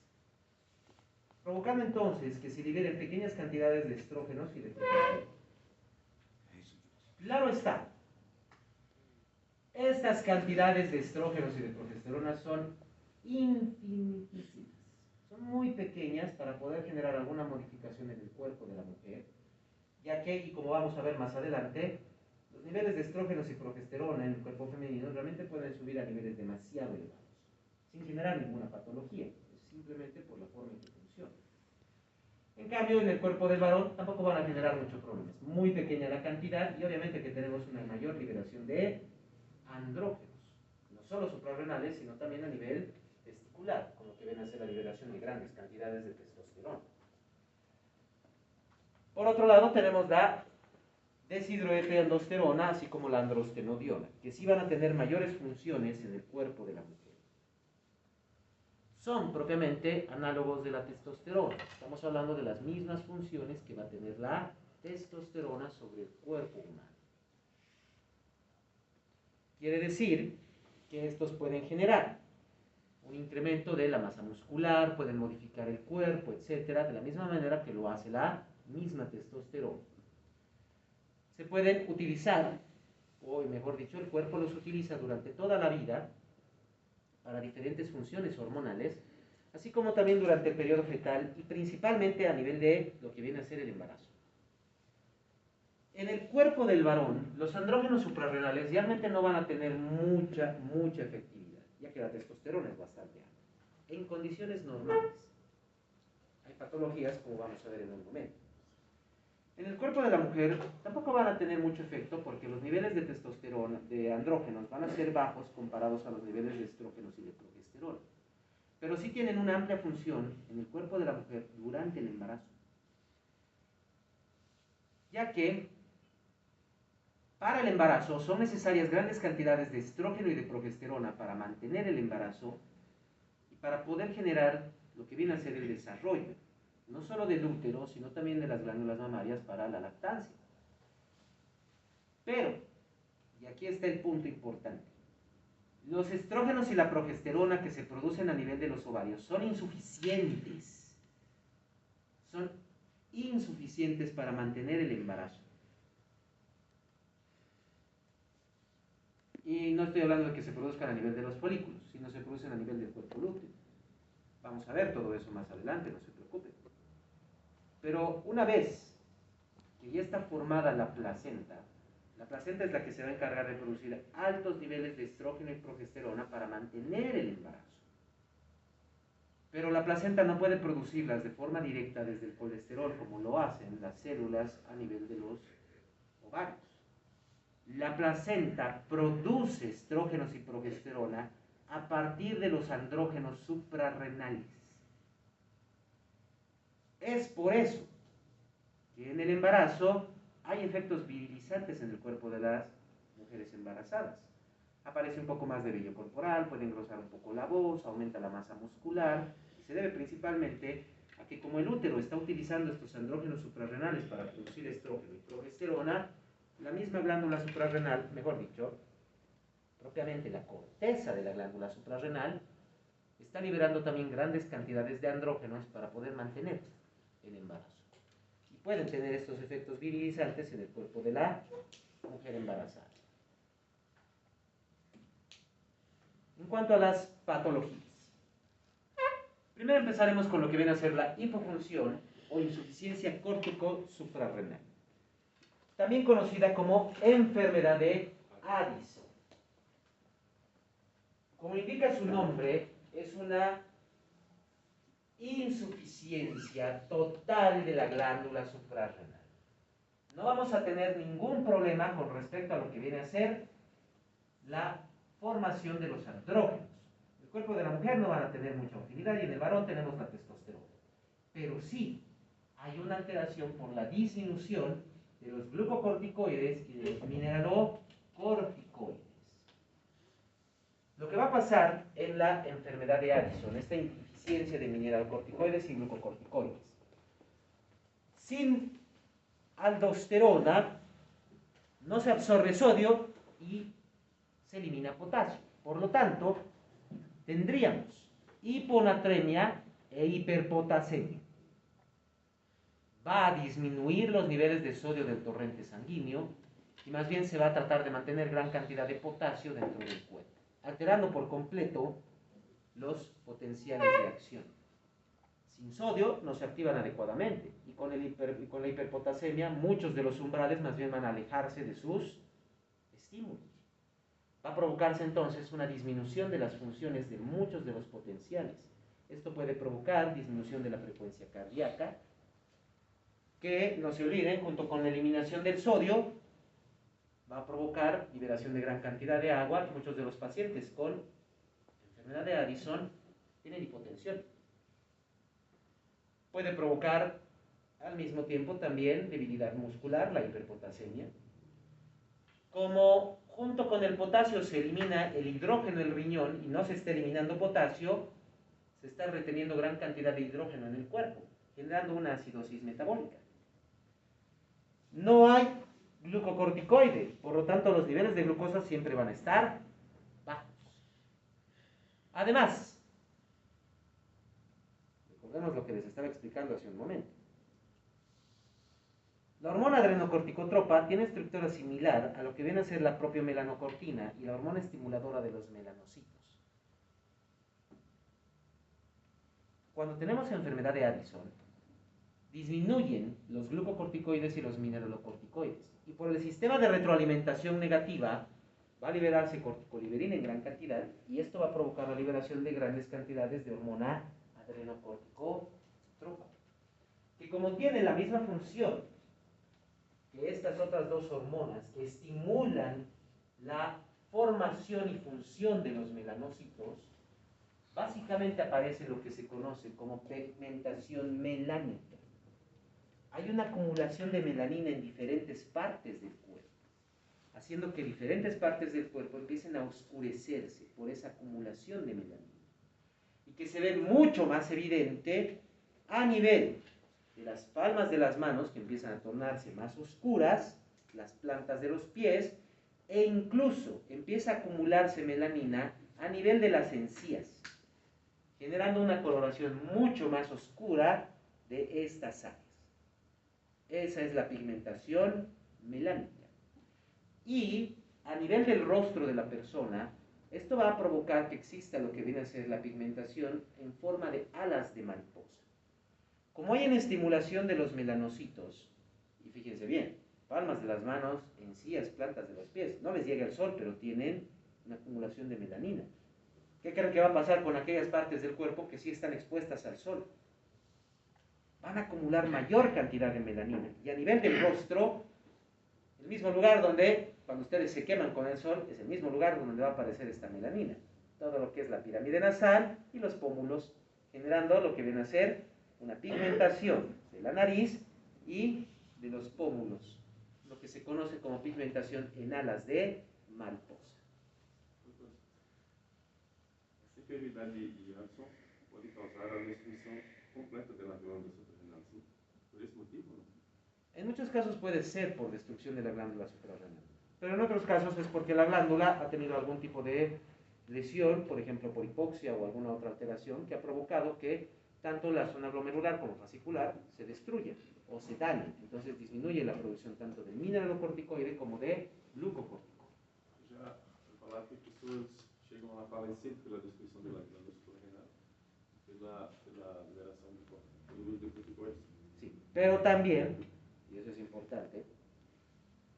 provocando entonces que se liberen pequeñas cantidades de estrógenos y de progesterona. Claro está, estas cantidades de estrógenos y de progesterona son infinitísimas, son muy pequeñas para poder generar alguna modificación en el cuerpo de la mujer, ya que, y como vamos a ver más adelante, los niveles de estrógenos y progesterona en el cuerpo femenino realmente pueden subir a niveles demasiado elevados, sin generar ninguna patología, simplemente por la forma en que funciona. En cambio, en el cuerpo del varón tampoco van a generar muchos problemas. Muy pequeña la cantidad y obviamente que tenemos una mayor liberación de andrógenos, no solo suprarrenales, sino también a nivel testicular, como que viene a ser la liberación de grandes cantidades de testosterona. Por otro lado, tenemos la deshidroepiandrosterona, así como la androstenodiona, que sí van a tener mayores funciones en el cuerpo de la mujer. Son propiamente análogos de la testosterona. Estamos hablando de las mismas funciones que va a tener la testosterona sobre el cuerpo humano. Quiere decir que estos pueden generar un incremento de la masa muscular, pueden modificar el cuerpo, etcétera, de la misma manera que lo hace la misma testosterona. Se pueden utilizar, o mejor dicho, el cuerpo los utiliza durante toda la vida para diferentes funciones hormonales, así como también durante el periodo fetal y principalmente a nivel de lo que viene a ser el embarazo. En el cuerpo del varón, los andrógenos suprarrenales realmente no van a tener mucha efectividad, ya que la testosterona es bastante alta, en condiciones normales. Hay patologías, como vamos a ver en un momento. En el cuerpo de la mujer tampoco van a tener mucho efecto porque los niveles de testosterona, de andrógenos, van a ser bajos comparados a los niveles de estrógenos y de progesterona. Pero sí tienen una amplia función en el cuerpo de la mujer durante el embarazo, ya que para el embarazo son necesarias grandes cantidades de estrógeno y de progesterona para mantener el embarazo y para poder generar lo que viene a ser el desarrollo, no solo del útero, sino también de las glándulas mamarias para la lactancia. Pero, y aquí está el punto importante, los estrógenos y la progesterona que se producen a nivel de los ovarios son insuficientes. Son insuficientes para mantener el embarazo. Y no estoy hablando de que se produzcan a nivel de los folículos, sino se producen a nivel del cuerpo lúteo. Vamos a ver todo eso más adelante, no se preocupen. Pero una vez que ya está formada la placenta es la que se va a encargar de producir altos niveles de estrógeno y progesterona para mantener el embarazo. Pero la placenta no puede producirlas de forma directa desde el colesterol como lo hacen las células a nivel de los ovarios. La placenta produce estrógenos y progesterona a partir de los andrógenos suprarrenales. Es por eso que en el embarazo hay efectos virilizantes en el cuerpo de las mujeres embarazadas. Aparece un poco más de vello corporal, puede engrosar un poco la voz, aumenta la masa muscular, y se debe principalmente a que como el útero está utilizando estos andrógenos suprarrenales para producir estrógeno y progesterona, la misma glándula suprarrenal, mejor dicho, propiamente la corteza de la glándula suprarrenal, está liberando también grandes cantidades de andrógenos para poder mantener el embarazo. Y pueden tener estos efectos virilizantes en el cuerpo de la mujer embarazada. En cuanto a las patologías, primero empezaremos con lo que viene a ser la hipofunción o insuficiencia córtico-suprarrenal, también conocida como enfermedad de Addison. Como indica su nombre, es una insuficiencia total de la glándula suprarrenal. No vamos a tener ningún problema con respecto a lo que viene a ser la formación de los andrógenos. El cuerpo de la mujer no van a tener mucha utilidad y en el varón tenemos la testosterona. Pero sí hay una alteración por la disminución de los glucocorticoides y de los mineralocorticoides. Lo que va a pasar en la enfermedad de Addison, esta insuficiencia de mineralocorticoides y glucocorticoides. Sin aldosterona no se absorbe sodio y se elimina potasio. Por lo tanto, tendríamos hiponatremia e hiperpotasemia. Va a disminuir los niveles de sodio del torrente sanguíneo y más bien se va a tratar de mantener gran cantidad de potasio dentro del cuerpo, alterando por completo los potenciales de acción. Sin sodio no se activan adecuadamente y con la hiperpotasemia muchos de los umbrales más bien van a alejarse de sus estímulos. Va a provocarse entonces una disminución de las funciones de muchos de los potenciales. Esto puede provocar disminución de la frecuencia cardíaca, que no se olviden, junto con la eliminación del sodio, va a provocar liberación de gran cantidad de agua. Muchos de los pacientes con enfermedad de Addison tienen hipotensión. Puede provocar al mismo tiempo también debilidad muscular, la hiperpotasemia. Como junto con el potasio se elimina el hidrógeno del riñón y no se está eliminando potasio, se está reteniendo gran cantidad de hidrógeno en el cuerpo, generando una acidosis metabólica. No hay glucocorticoide, por lo tanto los niveles de glucosa siempre van a estar bajos. Además, recordemos lo que les estaba explicando hace un momento. La hormona adrenocorticotropa tiene estructura similar a lo que viene a ser la propia melanocortina y la hormona estimuladora de los melanocitos. Cuando tenemos enfermedad de Addison, disminuyen los glucocorticoides y los mineralocorticoides. Y por el sistema de retroalimentación negativa va a liberarse corticoliberina en gran cantidad y esto va a provocar la liberación de grandes cantidades de hormona adrenocorticotropa, que como tiene la misma función que estas otras dos hormonas que estimulan la formación y función de los melanocitos, básicamente aparece lo que se conoce como pigmentación melánica. Hay una acumulación de melanina en diferentes partes del cuerpo, haciendo que diferentes partes del cuerpo empiecen a oscurecerse por esa acumulación de melanina. Y que se ve mucho más evidente a nivel de las palmas de las manos, que empiezan a tornarse más oscuras, las plantas de los pies, e incluso empieza a acumularse melanina a nivel de las encías, generando una coloración mucho más oscura de estas áreas. Esa es la pigmentación melánica. Y a nivel del rostro de la persona, esto va a provocar que exista lo que viene a ser la pigmentación en forma de alas de mariposa. Como hay una estimulación de los melanocitos, y fíjense bien, palmas de las manos, encías, plantas de los pies, no les llega el sol, pero tienen una acumulación de melanina. ¿Qué creen que va a pasar con aquellas partes del cuerpo que sí están expuestas al sol? Van a acumular mayor cantidad de melanina. Y a nivel del rostro, el mismo lugar donde, cuando ustedes se queman con el sol, es el mismo lugar donde va a aparecer esta melanina. Todo lo que es la pirámide nasal y los pómulos, generando lo que viene a ser una pigmentación de la nariz y de los pómulos, lo que se conoce como pigmentación en alas de mariposa. Esta enfermedad de Addison puede causar la destrucción completa de la glándula suprarrenal, ¿sí? Por ese motivo, ¿no? En muchos casos puede ser por destrucción de la glándula suprarrenal, pero en otros casos es porque la glándula ha tenido algún tipo de lesión, por ejemplo por hipoxia o alguna otra alteración que ha provocado que tanto la zona glomerular como fascicular se destruyan o se dañen. Entonces disminuye la producción tanto de mineralocorticoide como de glucocorticoide. Já vou falar que pessoas chegam a falecer pela destruição da glândula suprarrenal, pela liberação de glucocorticoides. Sí, pero también, y eso es importante,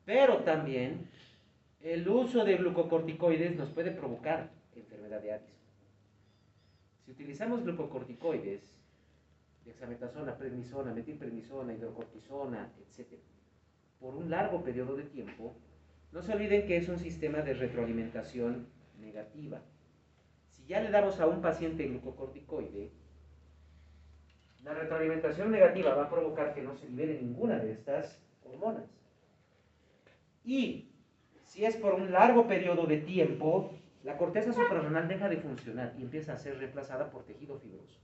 pero también el uso de glucocorticoides nos puede provocar enfermedad de Addison. Si utilizamos glucocorticoides dexametasona, prednisona, metilprednisona, hidrocortisona, etc., por un largo periodo de tiempo, no se olviden que es un sistema de retroalimentación negativa. Si ya le damos a un paciente glucocorticoide, la retroalimentación negativa va a provocar que no se libere ninguna de estas hormonas. Y si es por un largo periodo de tiempo, la corteza suprarrenal deja de funcionar y empieza a ser reemplazada por tejido fibroso.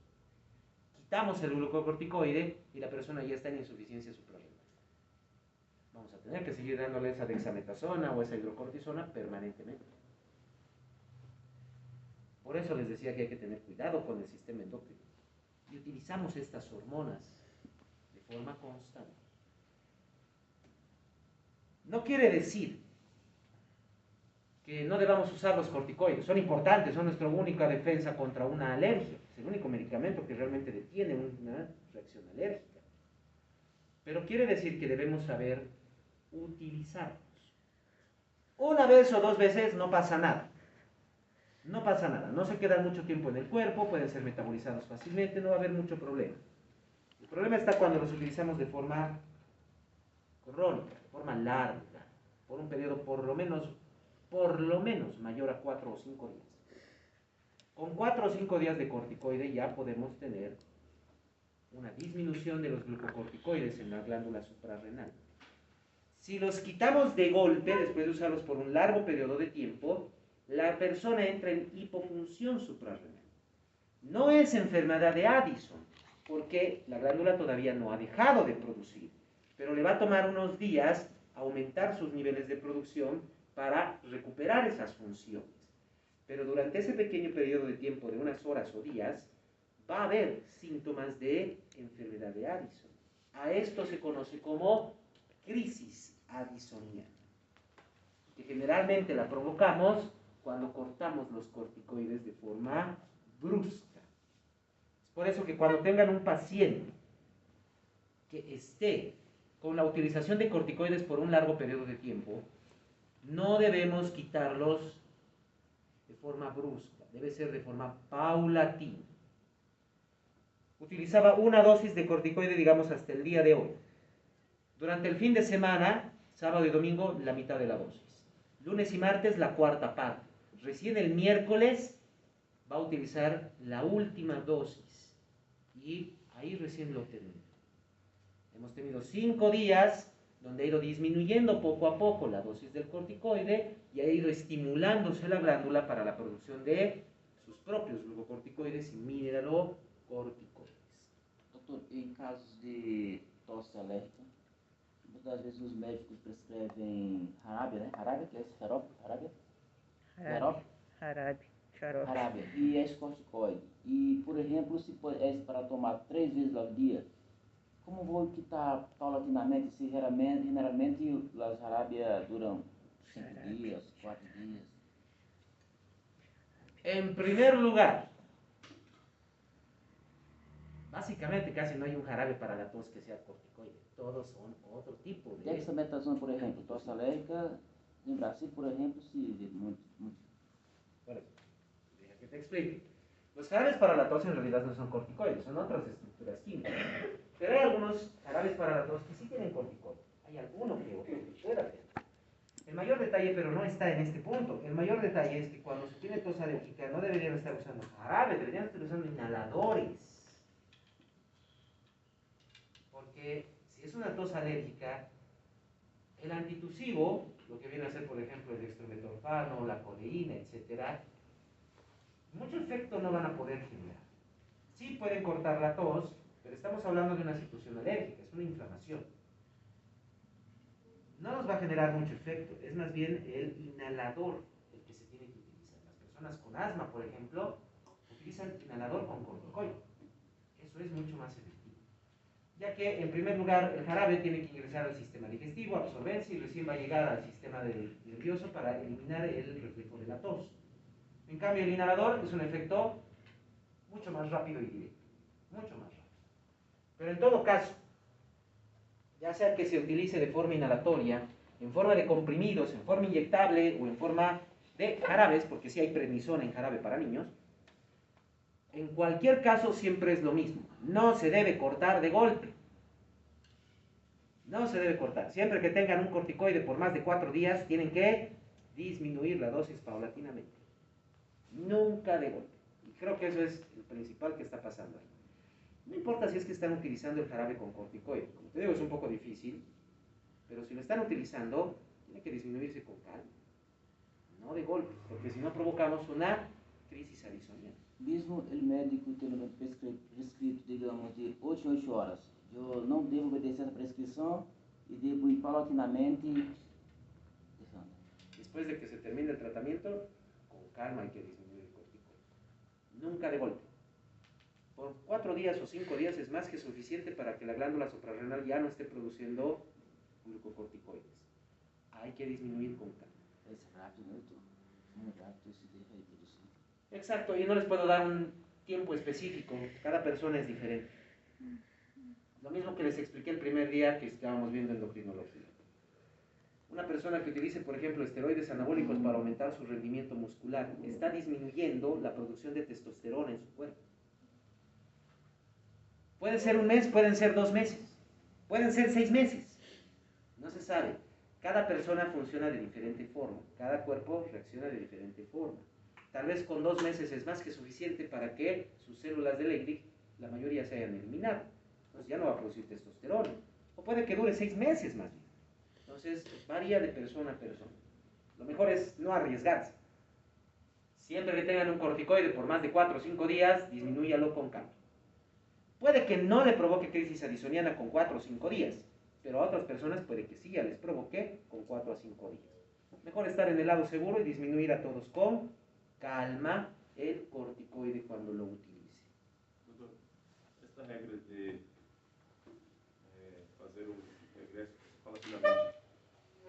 Quitamos el glucocorticoide y la persona ya está en insuficiencia suprarrenal. Vamos a tener que seguir dándole esa dexametasona o esa hidrocortisona permanentemente. Por eso les decía que hay que tener cuidado con el sistema endocrino. Y utilizamos estas hormonas de forma constante. No quiere decir que no debamos usar los corticoides. Son importantes, son nuestra única defensa contra una alergia. Es el único medicamento que realmente detiene una reacción alérgica. Pero quiere decir que debemos saber utilizarlos. Una vez o dos veces no pasa nada. No pasa nada, no se quedan mucho tiempo en el cuerpo, pueden ser metabolizados fácilmente, no va a haber mucho problema. El problema está cuando los utilizamos de forma crónica, de forma larga, por un periodo por lo menos mayor a 4 o 5 días. Con 4 o 5 días de corticoide ya podemos tener una disminución de los glucocorticoides en la glándula suprarrenal. Si los quitamos de golpe, después de usarlos por un largo periodo de tiempo, la persona entra en hipofunción suprarrenal. No es enfermedad de Addison, porque la glándula todavía no ha dejado de producir, pero le va a tomar unos días aumentar sus niveles de producción para recuperar esas funciones. Pero durante ese pequeño periodo de tiempo de unas horas o días, va a haber síntomas de enfermedad de Addison. A esto se conoce como crisis addisoniana, que generalmente la provocamos cuando cortamos los corticoides de forma brusca. Es por eso que cuando tengan un paciente que esté con la utilización de corticoides por un largo periodo de tiempo, no debemos quitarlos de forma brusca, debe ser de forma paulatina. Utilizaba una dosis de corticoide, digamos, hasta el día de hoy. Durante el fin de semana, sábado y domingo, la mitad de la dosis. Lunes y martes, la cuarta parte. Recién el miércoles va a utilizar la última dosis y ahí recién lo termina. Hemos tenido 5 días donde ha ido disminuyendo poco a poco la dosis del corticoide y ha ido estimulándose la glándula para la producción de sus propios glucocorticoides y mineralocorticoides. Doutor, em casos de tosse alérgica, muitas vezes os médicos prescrevem Harabia, né? Harabia, que é esse xarope? Harabia? Harabia. E esse corticoide. E, por exemplo, se é para tomar 3 vezes ao dia, como vou quitar paulatinamente se generalmente as Harabia duram 5 dias, 4 dias? En primer lugar, básicamente casi no hay un jarabe para la tos que sea corticoide. Todos son otro tipo de... Dexametasona, por exemplo, tosse alérgica, em Brasil, por exemplo, se vê muito. Bueno, deja que te explique. Los jarabes para la tos en realidad no son corticoides, son otras estructuras químicas. Pero hay algunos jarabes para la tos que sí tienen corticoides. Hay alguno que otro que pueda tener. El mayor detalle, pero no está en este punto. El mayor detalle es que cuando se tiene tos alérgica no deberían estar usando jarabes, deberían estar usando inhaladores. Porque si es una tos alérgica, el antitusivo, lo que viene a ser por ejemplo el dextrometorfano, la codeína, etc., mucho efecto no van a poder generar. Sí pueden cortar la tos, pero estamos hablando de una situación alérgica, es una inflamación. No nos va a generar mucho efecto, es más bien el inhalador el que se tiene que utilizar. Las personas con asma, por ejemplo, utilizan inhalador con corticoide. Eso es mucho más efectivo. Ya que, en primer lugar, el jarabe tiene que ingresar al sistema digestivo, absorberse y recién va a llegar al sistema nervioso para eliminar el reflejo de la tos. En cambio, el inhalador es un efecto mucho más rápido y directo. Mucho más rápido. Pero en todo caso, ya sea que se utilice de forma inhalatoria, en forma de comprimidos, en forma inyectable o en forma de jarabes, porque sí hay prednisona en jarabe para niños, En cualquier caso siempre es lo mismo. No se debe cortar de golpe. No se debe cortar. Siempre que tengan un corticoide por más de 4 días, tienen que disminuir la dosis paulatinamente. Nunca de golpe. Y creo que eso es el principal que está pasando ahí. No importa si es que están utilizando el jarabe con corticoide. Como te digo, es un poco difícil. Pero si lo están utilizando, tiene que disminuirse con calma. No de golpe. Porque si no provocamos una crisis arisoniana. Mesmo o médico tendo prescrito, digamos, de 8 em 8 horas, eu não devo obedecer essa prescrição e devo ir paulatinamente deixando. Después de que se termine el tratamiento, con calma hay que disminuir el corticoide. Nunca de golpe. Por 4 días o 5 días es más que suficiente para que la glándula suprarrenal ya no esté produciendo glucocorticoides. Hay que disminuir con calma. É rápido, né, doutor? Muito rápido esse devo aí produzir. Exacto, y no les puedo dar un tiempo específico, cada persona es diferente. Lo mismo que les expliqué el primer día que estábamos viendo endocrinología. Una persona que utilice, por ejemplo, esteroides anabólicos para aumentar su rendimiento muscular, está disminuyendo la producción de testosterona en su cuerpo. Puede ser un mes, pueden ser 2 meses, pueden ser 6 meses, no se sabe. Cada persona funciona de diferente forma, cada cuerpo reacciona de diferente forma. Tal vez con 2 meses es más que suficiente para que sus células de Leydig, la mayoría se hayan eliminado. Entonces ya no va a producir testosterona. O puede que dure 6 meses más bien. Entonces varía de persona a persona. Lo mejor es no arriesgarse. Siempre que tengan un corticoide por más de 4 o 5 días, disminúyalo con calma. Puede que no le provoque crisis arisoniana con 4 o 5 días, pero a otras personas puede que sí ya les provoque con 4 a 5 días. Mejor estar en el lado seguro y disminuir a todos con calma el corticoide cuando lo utilice. Doutor, esta regra de fazer o regresso paulatinamente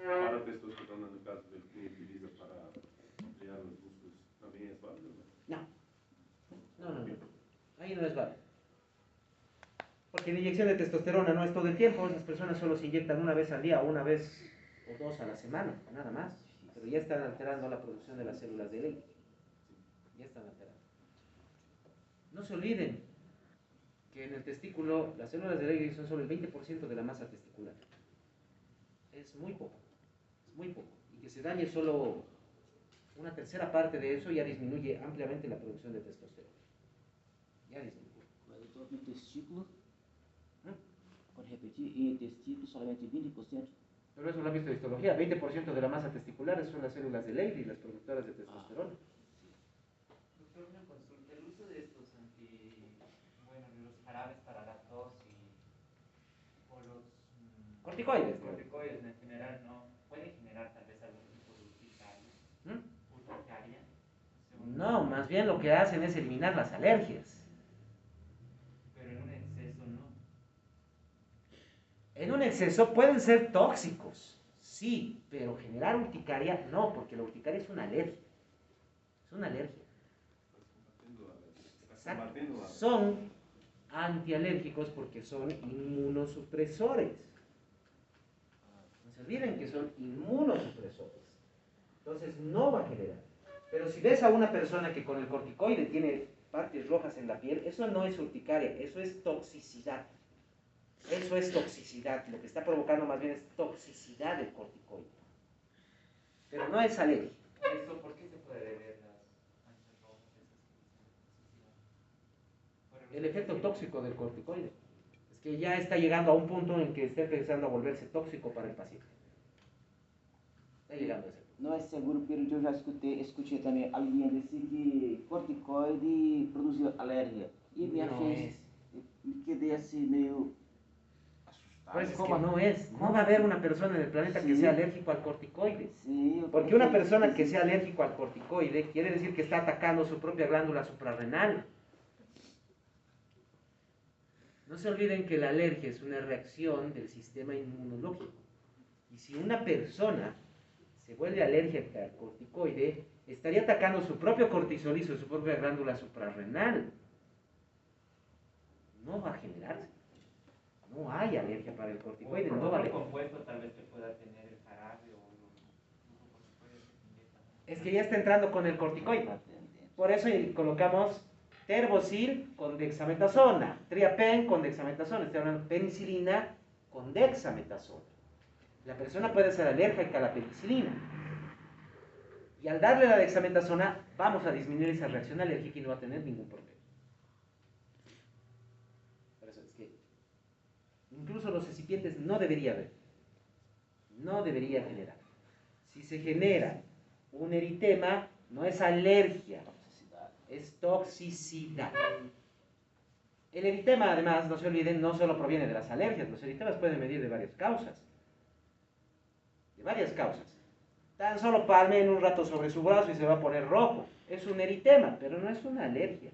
para a testosterona, no caso dele que utiliza para ampliar os músculos, também é válido? No. Ahí no es válido. Porque la inyección de testosterona no es todo el tiempo, esas personas solo se inyectan una vez al día o una vez o 2 a la semana, nada más. Pero ya están alterando la producción de las células de Leydig. Ya están alterando. No se olviden que en el testículo las células de Leydig son solo el 20% de la masa testicular. Es muy poco, Y que se dañe solo una tercera parte de eso ya disminuye ampliamente la producción de testosterona. Ya disminuye. Mas eu estou no testículo, pode repetir, e el testículo solamente 20%. Pero eso lo han visto en histología, 20% de la masa testicular son las células de Leydig, las productoras de testosterona. Doctor, una consulta. El uso de estos los jarabes para la tos o los Corticoides. corticoides en general, ¿no? ¿Puede generar tal vez algún tipo de urticaria? ¿Urticaria? No, más bien lo que hacen es eliminar las alergias. Pero en un exceso no. En un exceso pueden ser tóxicos, sí, pero generar urticaria no, porque la urticaria es una alergia. Es una alergia. Exacto. Son antialérgicos porque son inmunosupresores. No se olviden que son inmunosupresores. Entonces no va a generar. Pero si ves a una persona que con el corticoide tiene partes rojas en la piel, eso no es urticaria, eso es toxicidad. Eso es toxicidad. Lo que está provocando más bien es toxicidad del corticoide. Pero no es alergia. ¿Eso por qué se puede deber las manchas rojas? El efecto tóxico del corticoide. Es que ya está llegando a un punto en que está empezando a volverse tóxico para el paciente. Está llegando a ese punto. Não é seguro, porque eu já escutei também alguém dizer que corticoide produz alergia. E me quedei assim meio assustado. Pues es que no es. No va a haber una persona en el planeta que Sí. sea alérgico al corticoide. Sí, Porque una persona que sea alérgico al corticoide quiere decir que está atacando su propia glándula suprarrenal. No se olviden que la alergia es una reacción del sistema inmunológico. Y si una persona se vuelve alérgica al corticoide, estaría atacando su propio cortisol y su propia glándula suprarrenal. No va a generarse. No hay alergia para el corticoide. O No va a el haber. compuesto tal vez que pueda tener el jarabe o los glucocorticoides que se inyectan. Es que ya está entrando con el corticoide. Por eso colocamos Terbosil con dexametasona, triapen con dexametasona, estoy hablando de penicilina con dexametasona. La persona puede ser alérgica a la penicilina. Y al darle la dexametasona, vamos a disminuir esa reacción alérgica y no va a tener ningún problema. Por eso es que incluso los recipientes no debería haber. No debería generar. Si se genera un eritema, no es alergia, es toxicidad. El eritema, además, no se olviden, no solo proviene de las alergias. Los eritemas pueden venir de varias causas. De varias causas. Tan solo palmeen un rato sobre su brazo y se va a poner rojo. Es un eritema, pero no es una alergia.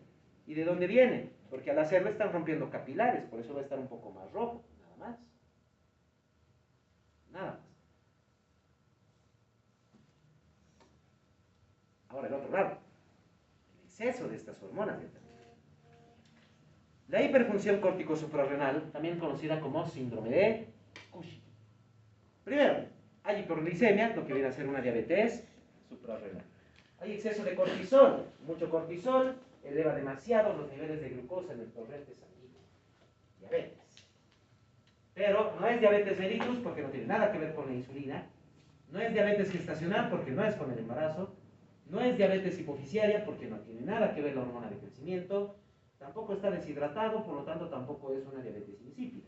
¿Y de dónde viene? Porque al hacerlo están rompiendo capilares, por eso va a estar un poco más rojo. Nada más. Nada más. Ahora el otro lado. El exceso de estas hormonas. La hiperfunción córtico suprarrenal, también conocida como síndrome de Cushing. Primero, hay hiperglicemia, lo que viene a ser una diabetes suprarrenal. Hay exceso de cortisol, mucho cortisol eleva demasiado los niveles de glucosa en el torrente sanguíneo. Diabetes. Pero no es diabetes mellitus porque no tiene nada que ver con la insulina. No es diabetes gestacional porque no es con el embarazo. No es diabetes hipoficiaria porque no tiene nada que ver la hormona de crecimiento. Tampoco está deshidratado, por lo tanto tampoco es una diabetes insípida.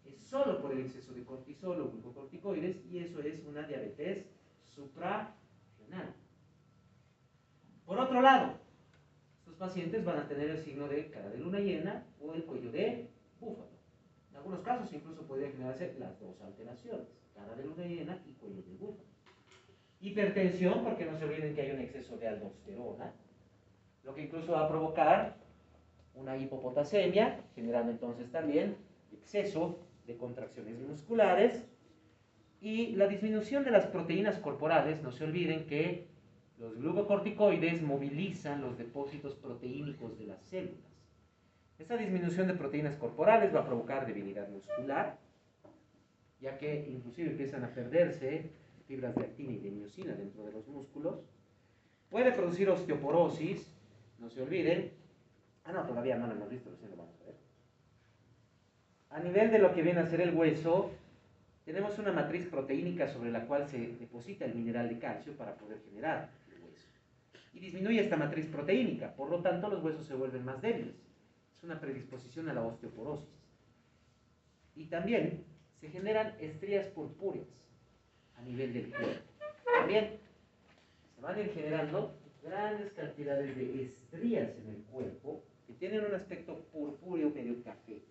Es solo por el exceso de cortisol o glucocorticoides y eso es una diabetes suprarrenal. Por otro lado, estos pacientes van a tener el signo de cara de luna llena o el cuello de búfalo. En algunos casos incluso podría generarse las dos alteraciones, cara de luna llena y cuello de búfalo. Hipertensión, porque no se olviden que hay un exceso de aldosterona, lo que incluso va a provocar una hipopotasemia, generando entonces también exceso de contracciones musculares y la disminución de las proteínas corporales. No se olviden que los glucocorticoides movilizan los depósitos proteínicos de las células. Esta disminución de proteínas corporales va a provocar debilidad muscular, ya que inclusive empiezan a perderse fibras de actina y de miosina dentro de los músculos. Puede producir osteoporosis, no se olviden. No, todavía no lo hemos visto, recién lo vamos a ver. A nivel de lo que viene a ser el hueso, tenemos una matriz proteínica sobre la cual se deposita el mineral de calcio para poder generar el hueso. Y disminuye esta matriz proteínica, por lo tanto los huesos se vuelven más débiles. Es una predisposición a la osteoporosis. Y también se generan estrías purpúreas a nivel del cuerpo. También se van a ir generando grandes cantidades de estrías en el cuerpo que tienen un aspecto purpúreo medio café.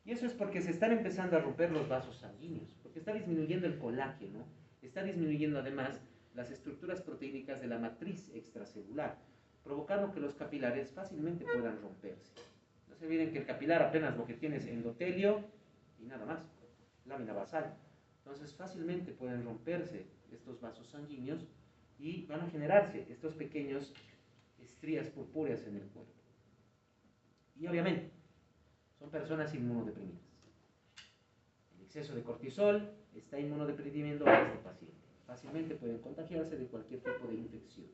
Y eso es porque se están empezando a romper los vasos sanguíneos, porque está disminuyendo el colágeno, está disminuyendo además las estructuras proteínicas de la matriz extracelular, provocando que los capilares fácilmente puedan romperse. No se olviden que el capilar apenas lo que tiene es endotelio y nada más, lámina basal. Entonces fácilmente pueden romperse estos vasos sanguíneos y van a generarse estos pequeños estrías purpúreas en el cuerpo. Y obviamente, son personas inmunodeprimidas. El exceso de cortisol está inmunodeprimiendo a este paciente. Fácilmente pueden contagiarse de cualquier tipo de infección.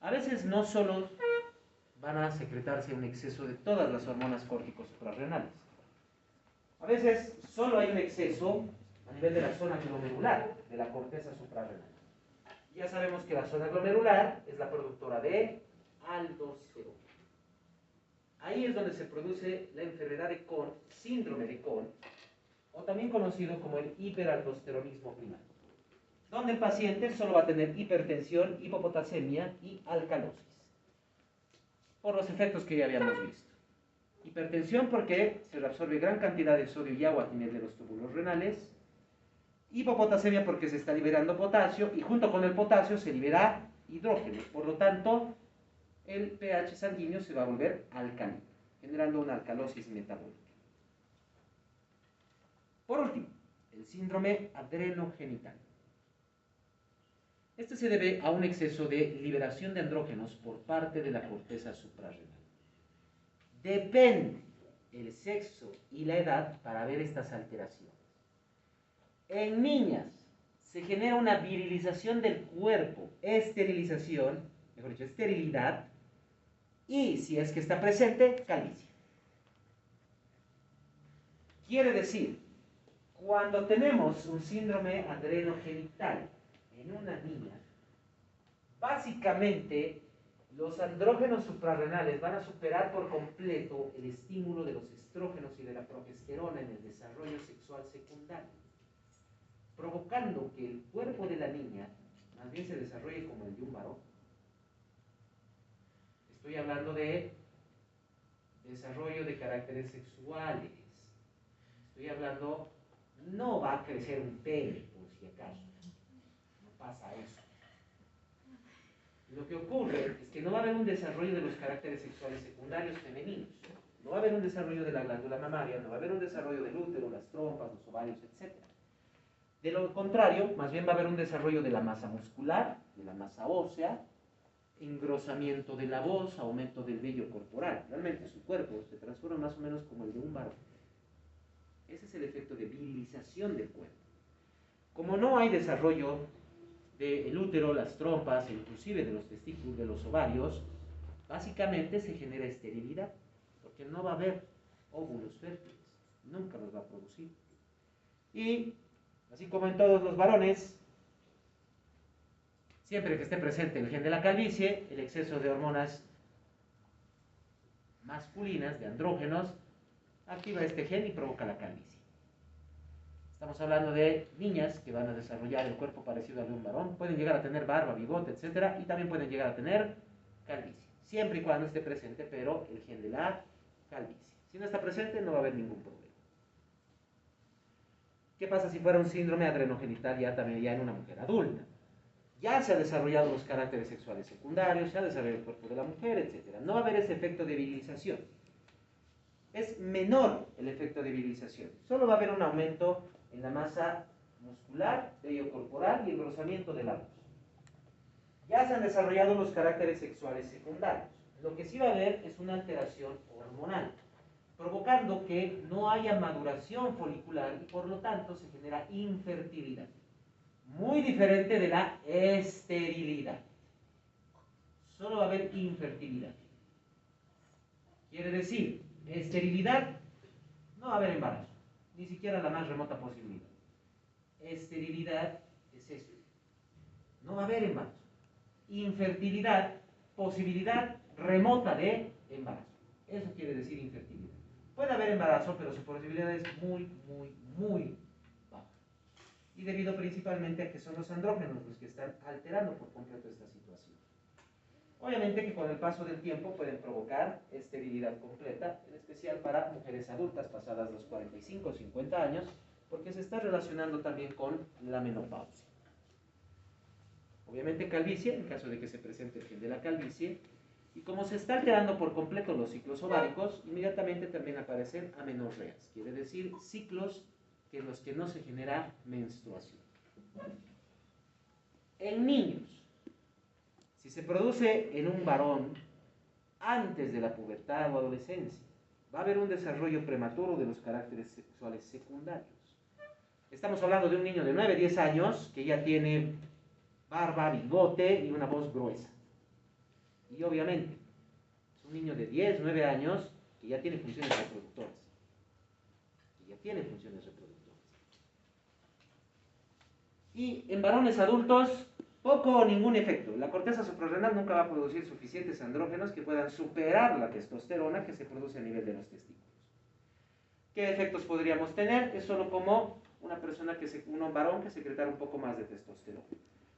A veces no solo van a secretarse un exceso de todas las hormonas córticos suprarrenales. A veces solo hay un exceso a nivel de la zona glomerular, de la corteza suprarrenal. Ya sabemos que la zona glomerular es la productora de aldosterona. Ahí es donde se produce la enfermedad de Cohn, síndrome de Cohn, o también conocido como el hiperaldosteronismo primario, donde el paciente solo va a tener hipertensión, hipopotasemia y alcalosis, por los efectos que ya habíamos visto. Hipertensión porque se reabsorbe gran cantidad de sodio y agua a nivel de los túbulos renales. Hipopotasemia porque se está liberando potasio y junto con el potasio se libera hidrógeno. Por lo tanto, el pH sanguíneo se va a volver alcalino, generando una alcalosis metabólica. Por último, el síndrome adrenogenital. Este se debe a un exceso de liberación de andrógenos por parte de la corteza suprarrenal. Depende el sexo y la edad para ver estas alteraciones. En niñas se genera una virilización del cuerpo, esterilización, mejor dicho, esterilidad, y si es que está presente, calvicie. Quiere decir, cuando tenemos un síndrome adrenogenital en una niña, básicamente los andrógenos suprarrenales van a superar por completo el estímulo de los estrógenos y de la progesterona en el desarrollo sexual secundario, provocando que el cuerpo de la niña más bien se desarrolle como el de un varón. Estoy hablando de desarrollo de caracteres sexuales. Estoy hablando, no va a crecer un pene, por si acaso. No pasa eso. Lo que ocurre es que no va a haber un desarrollo de los caracteres sexuales secundarios femeninos. No va a haber un desarrollo de la glándula mamaria, no va a haber un desarrollo del útero, las trompas, los ovarios, etc. De lo contrario, más bien va a haber un desarrollo de la masa muscular, de la masa ósea, engrosamiento de la voz, aumento del vello corporal. Realmente su cuerpo se transforma más o menos como el de un varón. Ese es el efecto de virilización del cuerpo. Como no hay desarrollo del útero, las trompas, e inclusive de los testículos, de los ovarios, básicamente se genera esterilidad, porque no va a haber óvulos fértiles, nunca los va a producir. Y, así como en todos los varones, siempre que esté presente el gen de la calvicie, el exceso de hormonas masculinas, de andrógenos, activa este gen y provoca la calvicie. Estamos hablando de niñas que van a desarrollar el cuerpo parecido al de un varón, pueden llegar a tener barba, bigote, etc. Y también pueden llegar a tener calvicie, siempre y cuando esté presente, pero el gen de la calvicie. Si no está presente, no va a haber ningún problema. ¿Qué pasa si fuera un síndrome adrenogenital también en una mujer adulta? Ya se han desarrollado los caracteres sexuales secundarios, se ha desarrollado el cuerpo de la mujer, etc. No va a haber ese efecto de virilización. Es menor el efecto de virilización. Solo va a haber un aumento en la masa muscular, vello corporal y engrosamiento de la voz. Ya se han desarrollado los caracteres sexuales secundarios. Lo que sí va a haber es una alteración hormonal, provocando que no haya maduración folicular y por lo tanto se genera infertilidad. Muy diferente de la esterilidad. Solo va a haber infertilidad. Quiere decir, esterilidad, no va a haber embarazo, ni siquiera la más remota posibilidad. Esterilidad es eso, no va a haber embarazo. Infertilidad, posibilidad remota de embarazo. Eso quiere decir infertilidad. Puede haber embarazo, pero su posibilidad es muy baja. Y debido principalmente a que son los andrógenos los que están alterando por completo esta situación. Obviamente que con el paso del tiempo pueden provocar esterilidad completa, en especial para mujeres adultas pasadas los 45 o 50 años, porque se está relacionando también con la menopausia. Obviamente calvicie, en caso de que se presente el gen de la calvicie, y como se está alterando por completo los ciclos ováricos, inmediatamente también aparecen amenorreas, quiere decir ciclos en los que no se genera menstruación. En niños, si se produce en un varón antes de la pubertad o adolescencia, va a haber un desarrollo prematuro de los caracteres sexuales secundarios. Estamos hablando de un niño de 9, 10 años que ya tiene barba, bigote y una voz gruesa. Y obviamente, es un niño de 10, 9 años que ya tiene funciones reproductoras. Y en varones adultos, poco o ningún efecto. La corteza suprarrenal nunca va a producir suficientes andrógenos que puedan superar la testosterona que se produce a nivel de los testículos. ¿Qué efectos podríamos tener? Es solo como una persona un varón que secretara un poco más de testosterona.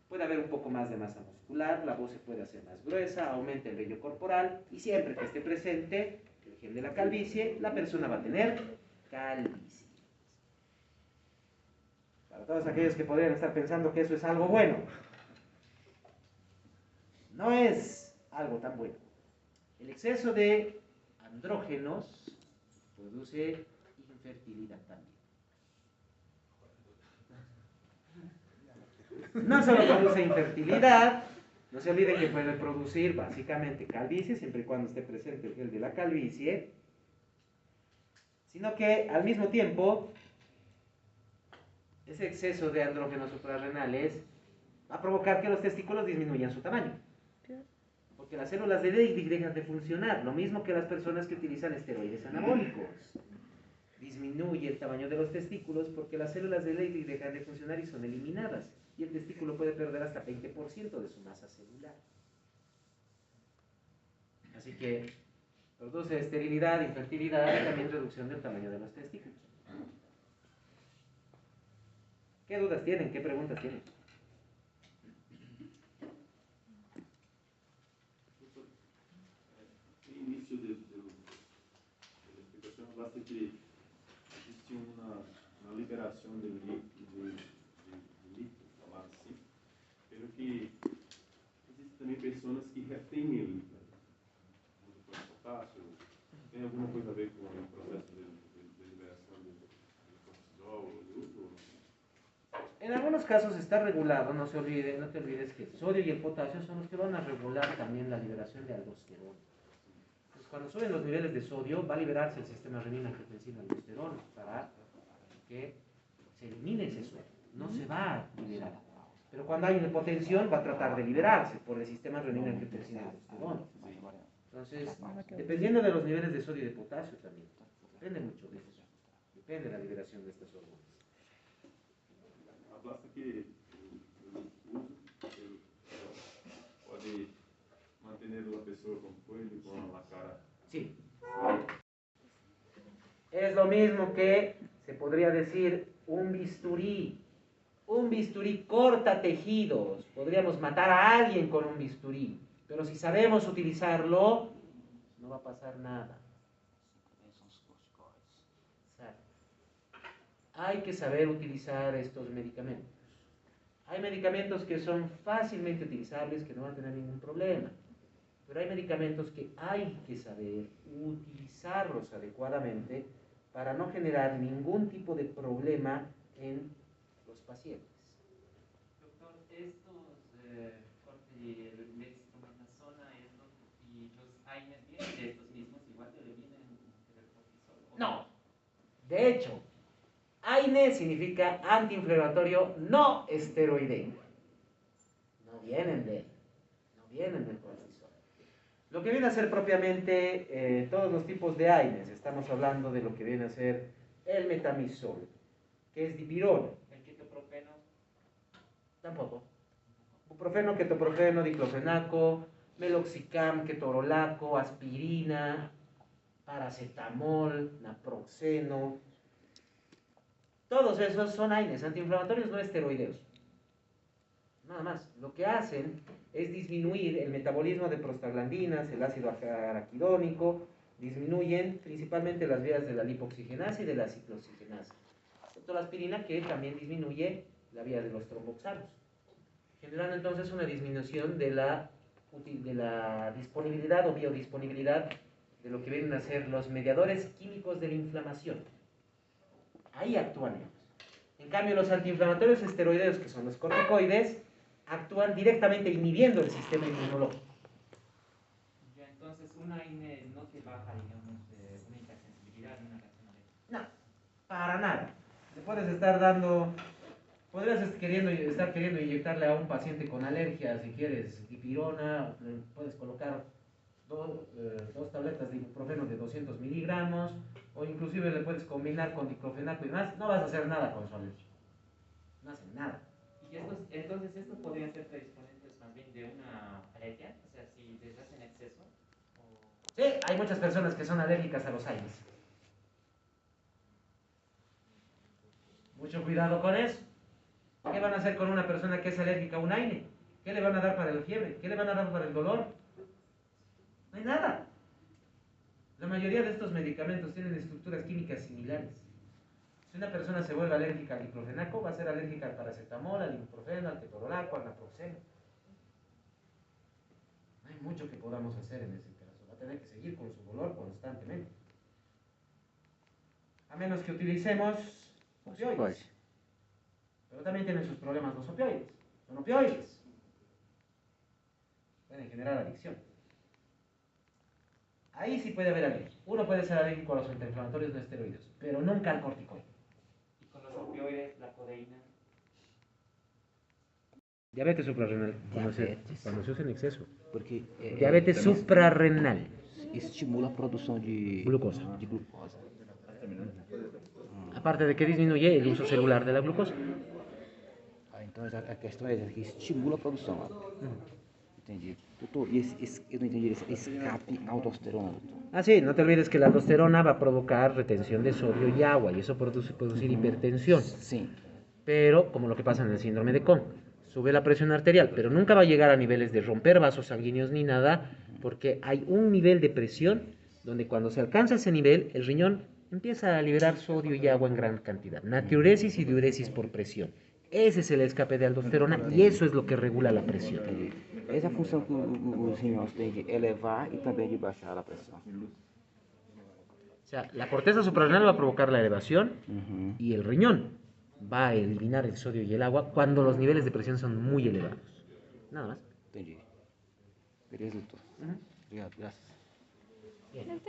Puede haber un poco más de masa muscular, la voz se puede hacer más gruesa, aumenta el vello corporal y siempre que esté presente el gen de la calvicie, la persona va a tener calvicie. Para todos aquellos que podrían estar pensando que eso es algo bueno, no es algo tan bueno. El exceso de andrógenos produce infertilidad también. No solo produce infertilidad, no se olviden que puede producir básicamente calvicie, siempre y cuando esté presente el gen de la calvicie, sino que al mismo tiempo ese exceso de andrógenos suprarrenales va a provocar que los testículos disminuyan su tamaño. Porque las células de Leydig dejan de funcionar, lo mismo que las personas que utilizan esteroides anabólicos. Disminuye el tamaño de los testículos porque las células de Leydig dejan de funcionar y son eliminadas. Y el testículo puede perder hasta 20% de su masa celular. Así que produce esterilidad, infertilidad y también reducción del tamaño de los testículos. ¿Qué dudas tienen? ¿Qué preguntas tienen? No início da explicação, basta que existe uma liberação de líquido, chamado assim, pelo que existem também pessoas que retêm líquido, uso por potássio, tem alguma coisa a ver com o processo de liberação do cortisol ou de uso? En algunos casos está regulado, no te olvides que el sodio y el potasio son los que van a regular también la liberación de aldosterona. Entonces, cuando suben los niveles de sodio, va a liberarse el sistema renina-angiotensina-aldosterona para que se elimine ese sodio, no se va a liberar. Pero cuando hay una hipotensión, va a tratar de liberarse por el sistema renina-angiotensina-aldosterona. Entonces, dependiendo de los niveles de sodio y de potasio también, depende mucho de eso, depende de la liberación de estas hormonas. Basta que o uso pode manter a pessoa com cuello e com a cara. Sí. Es lo mismo que se podría decir un bisturí. Un bisturí corta tejidos. Podríamos matar a alguien con un bisturí. Pero si sabemos utilizarlo, no va a pasar nada. Hay que saber utilizar estos medicamentos. Hay medicamentos que son fácilmente utilizables, que no van a tener ningún problema. Pero hay medicamentos que hay que saber utilizarlos adecuadamente para no generar ningún tipo de problema en los pacientes. Doctor, estos cortes de dextrometasona y los AINES vienen de estos mismos, igual que le vienen del cortisol. No. De hecho, AINE significa antiinflamatorio no esteroideo. No vienen de él, no vienen del cortisol. Lo que viene a ser propiamente todos los tipos de AINES, estamos hablando de lo que viene a ser el metamizol, que es dipirona. El ketoprofeno. Tampoco. Buprofeno, ketoprofeno, diclofenaco, meloxicam, ketorolaco, aspirina, paracetamol, naproxeno. Todos esos son AINES, antiinflamatorios no esteroideos. Nada más. Lo que hacen es disminuir el metabolismo de prostaglandinas, el ácido araquidónico, disminuyen principalmente las vías de la lipoxigenasa y de la ciclooxigenasa. Excepto la aspirina, que también disminuye la vía de los tromboxanos. Generando entonces una disminución de la disponibilidad o biodisponibilidad de lo que vienen a ser los mediadores químicos de la inflamación. Ahí actúan ellos. En cambio, los antiinflamatorios esteroideos, que son los corticoides, actúan directamente inhibiendo el sistema inmunológico. Ya, entonces una AINE no te baja, digamos, una hipersensibilidad, una reacción alérgica. No, para nada. Le puedes estar dando, podrías estar queriendo inyectarle a un paciente con alergia, si quieres, dipirona, le puedes colocar dos tabletas de ibuprofeno de 200 miligramos, o inclusive le puedes combinar con diclofenaco y demás, no vas a hacer nada con su alergia. No hacen nada. Y entonces estos podrían ser predisponentes más bien de una alergia, o sea, si les hacen exceso. Sí, hay muchas personas que son alérgicas a los AINES. Mucho cuidado con eso. ¿Qué van a hacer con una persona que es alérgica a un AINE? ¿Qué le van a dar para la fiebre? ¿Qué le van a dar para el dolor? No hay nada. La mayoría de estos medicamentos tienen estructuras químicas similares. Si una persona se vuelve alérgica al diclofenaco, va a ser alérgica al paracetamol, al ibuprofeno, al ketorolaco, al naproxeno. No hay mucho que podamos hacer en ese caso. Va a tener que seguir con su dolor constantemente. A menos que utilicemos opioides. Pero también tienen sus problemas los opioides. Son opioides. Pueden generar adicción. Ahí sí puede haber alergia. Uno puede ser alérgico a los antiinflamatorios no esteroides, pero nunca al corticoide. Y con los opioides, la codeína. Diabetes suprarrenal, Diabetes. cuando se usa en exceso. Porque Diabetes suprarrenal. estimula a produção de Glucosa. De glucosa. Aparte de que disminuye el uso celular de la glucosa. Então a questão é que estimula a produção. Entendi. Doutor, e eu não entendi esse escape aldosterona, doutor. Ah, sí, no te olvides que la aldosterona va a provocar retención de sodio y agua y eso producir hipertensión. Sim. Pero, como lo que pasa en el síndrome de Cohn, sube la presión arterial, pero nunca va a llegar a niveles de romper vasos sanguíneos ni nada, porque hay un nivel de presión donde cuando se alcanza ese nivel, el riñón empieza a liberar sodio y agua en gran cantidad. Natriuresis y diuresis por presión. Ese es el escape de aldosterona y eso es lo que regula la presión. Entendi. Essa é a função que os rins têm de elevar e também de baixar a pressão. O sea, la corteza suprarrenal va a provocar la elevación Uhum. y el riñón va a eliminar el sodio y el agua cuando los niveles de presión son muy elevados. Nada más. Entendi. Beleza, doutor. Obrigado, graças. Bien.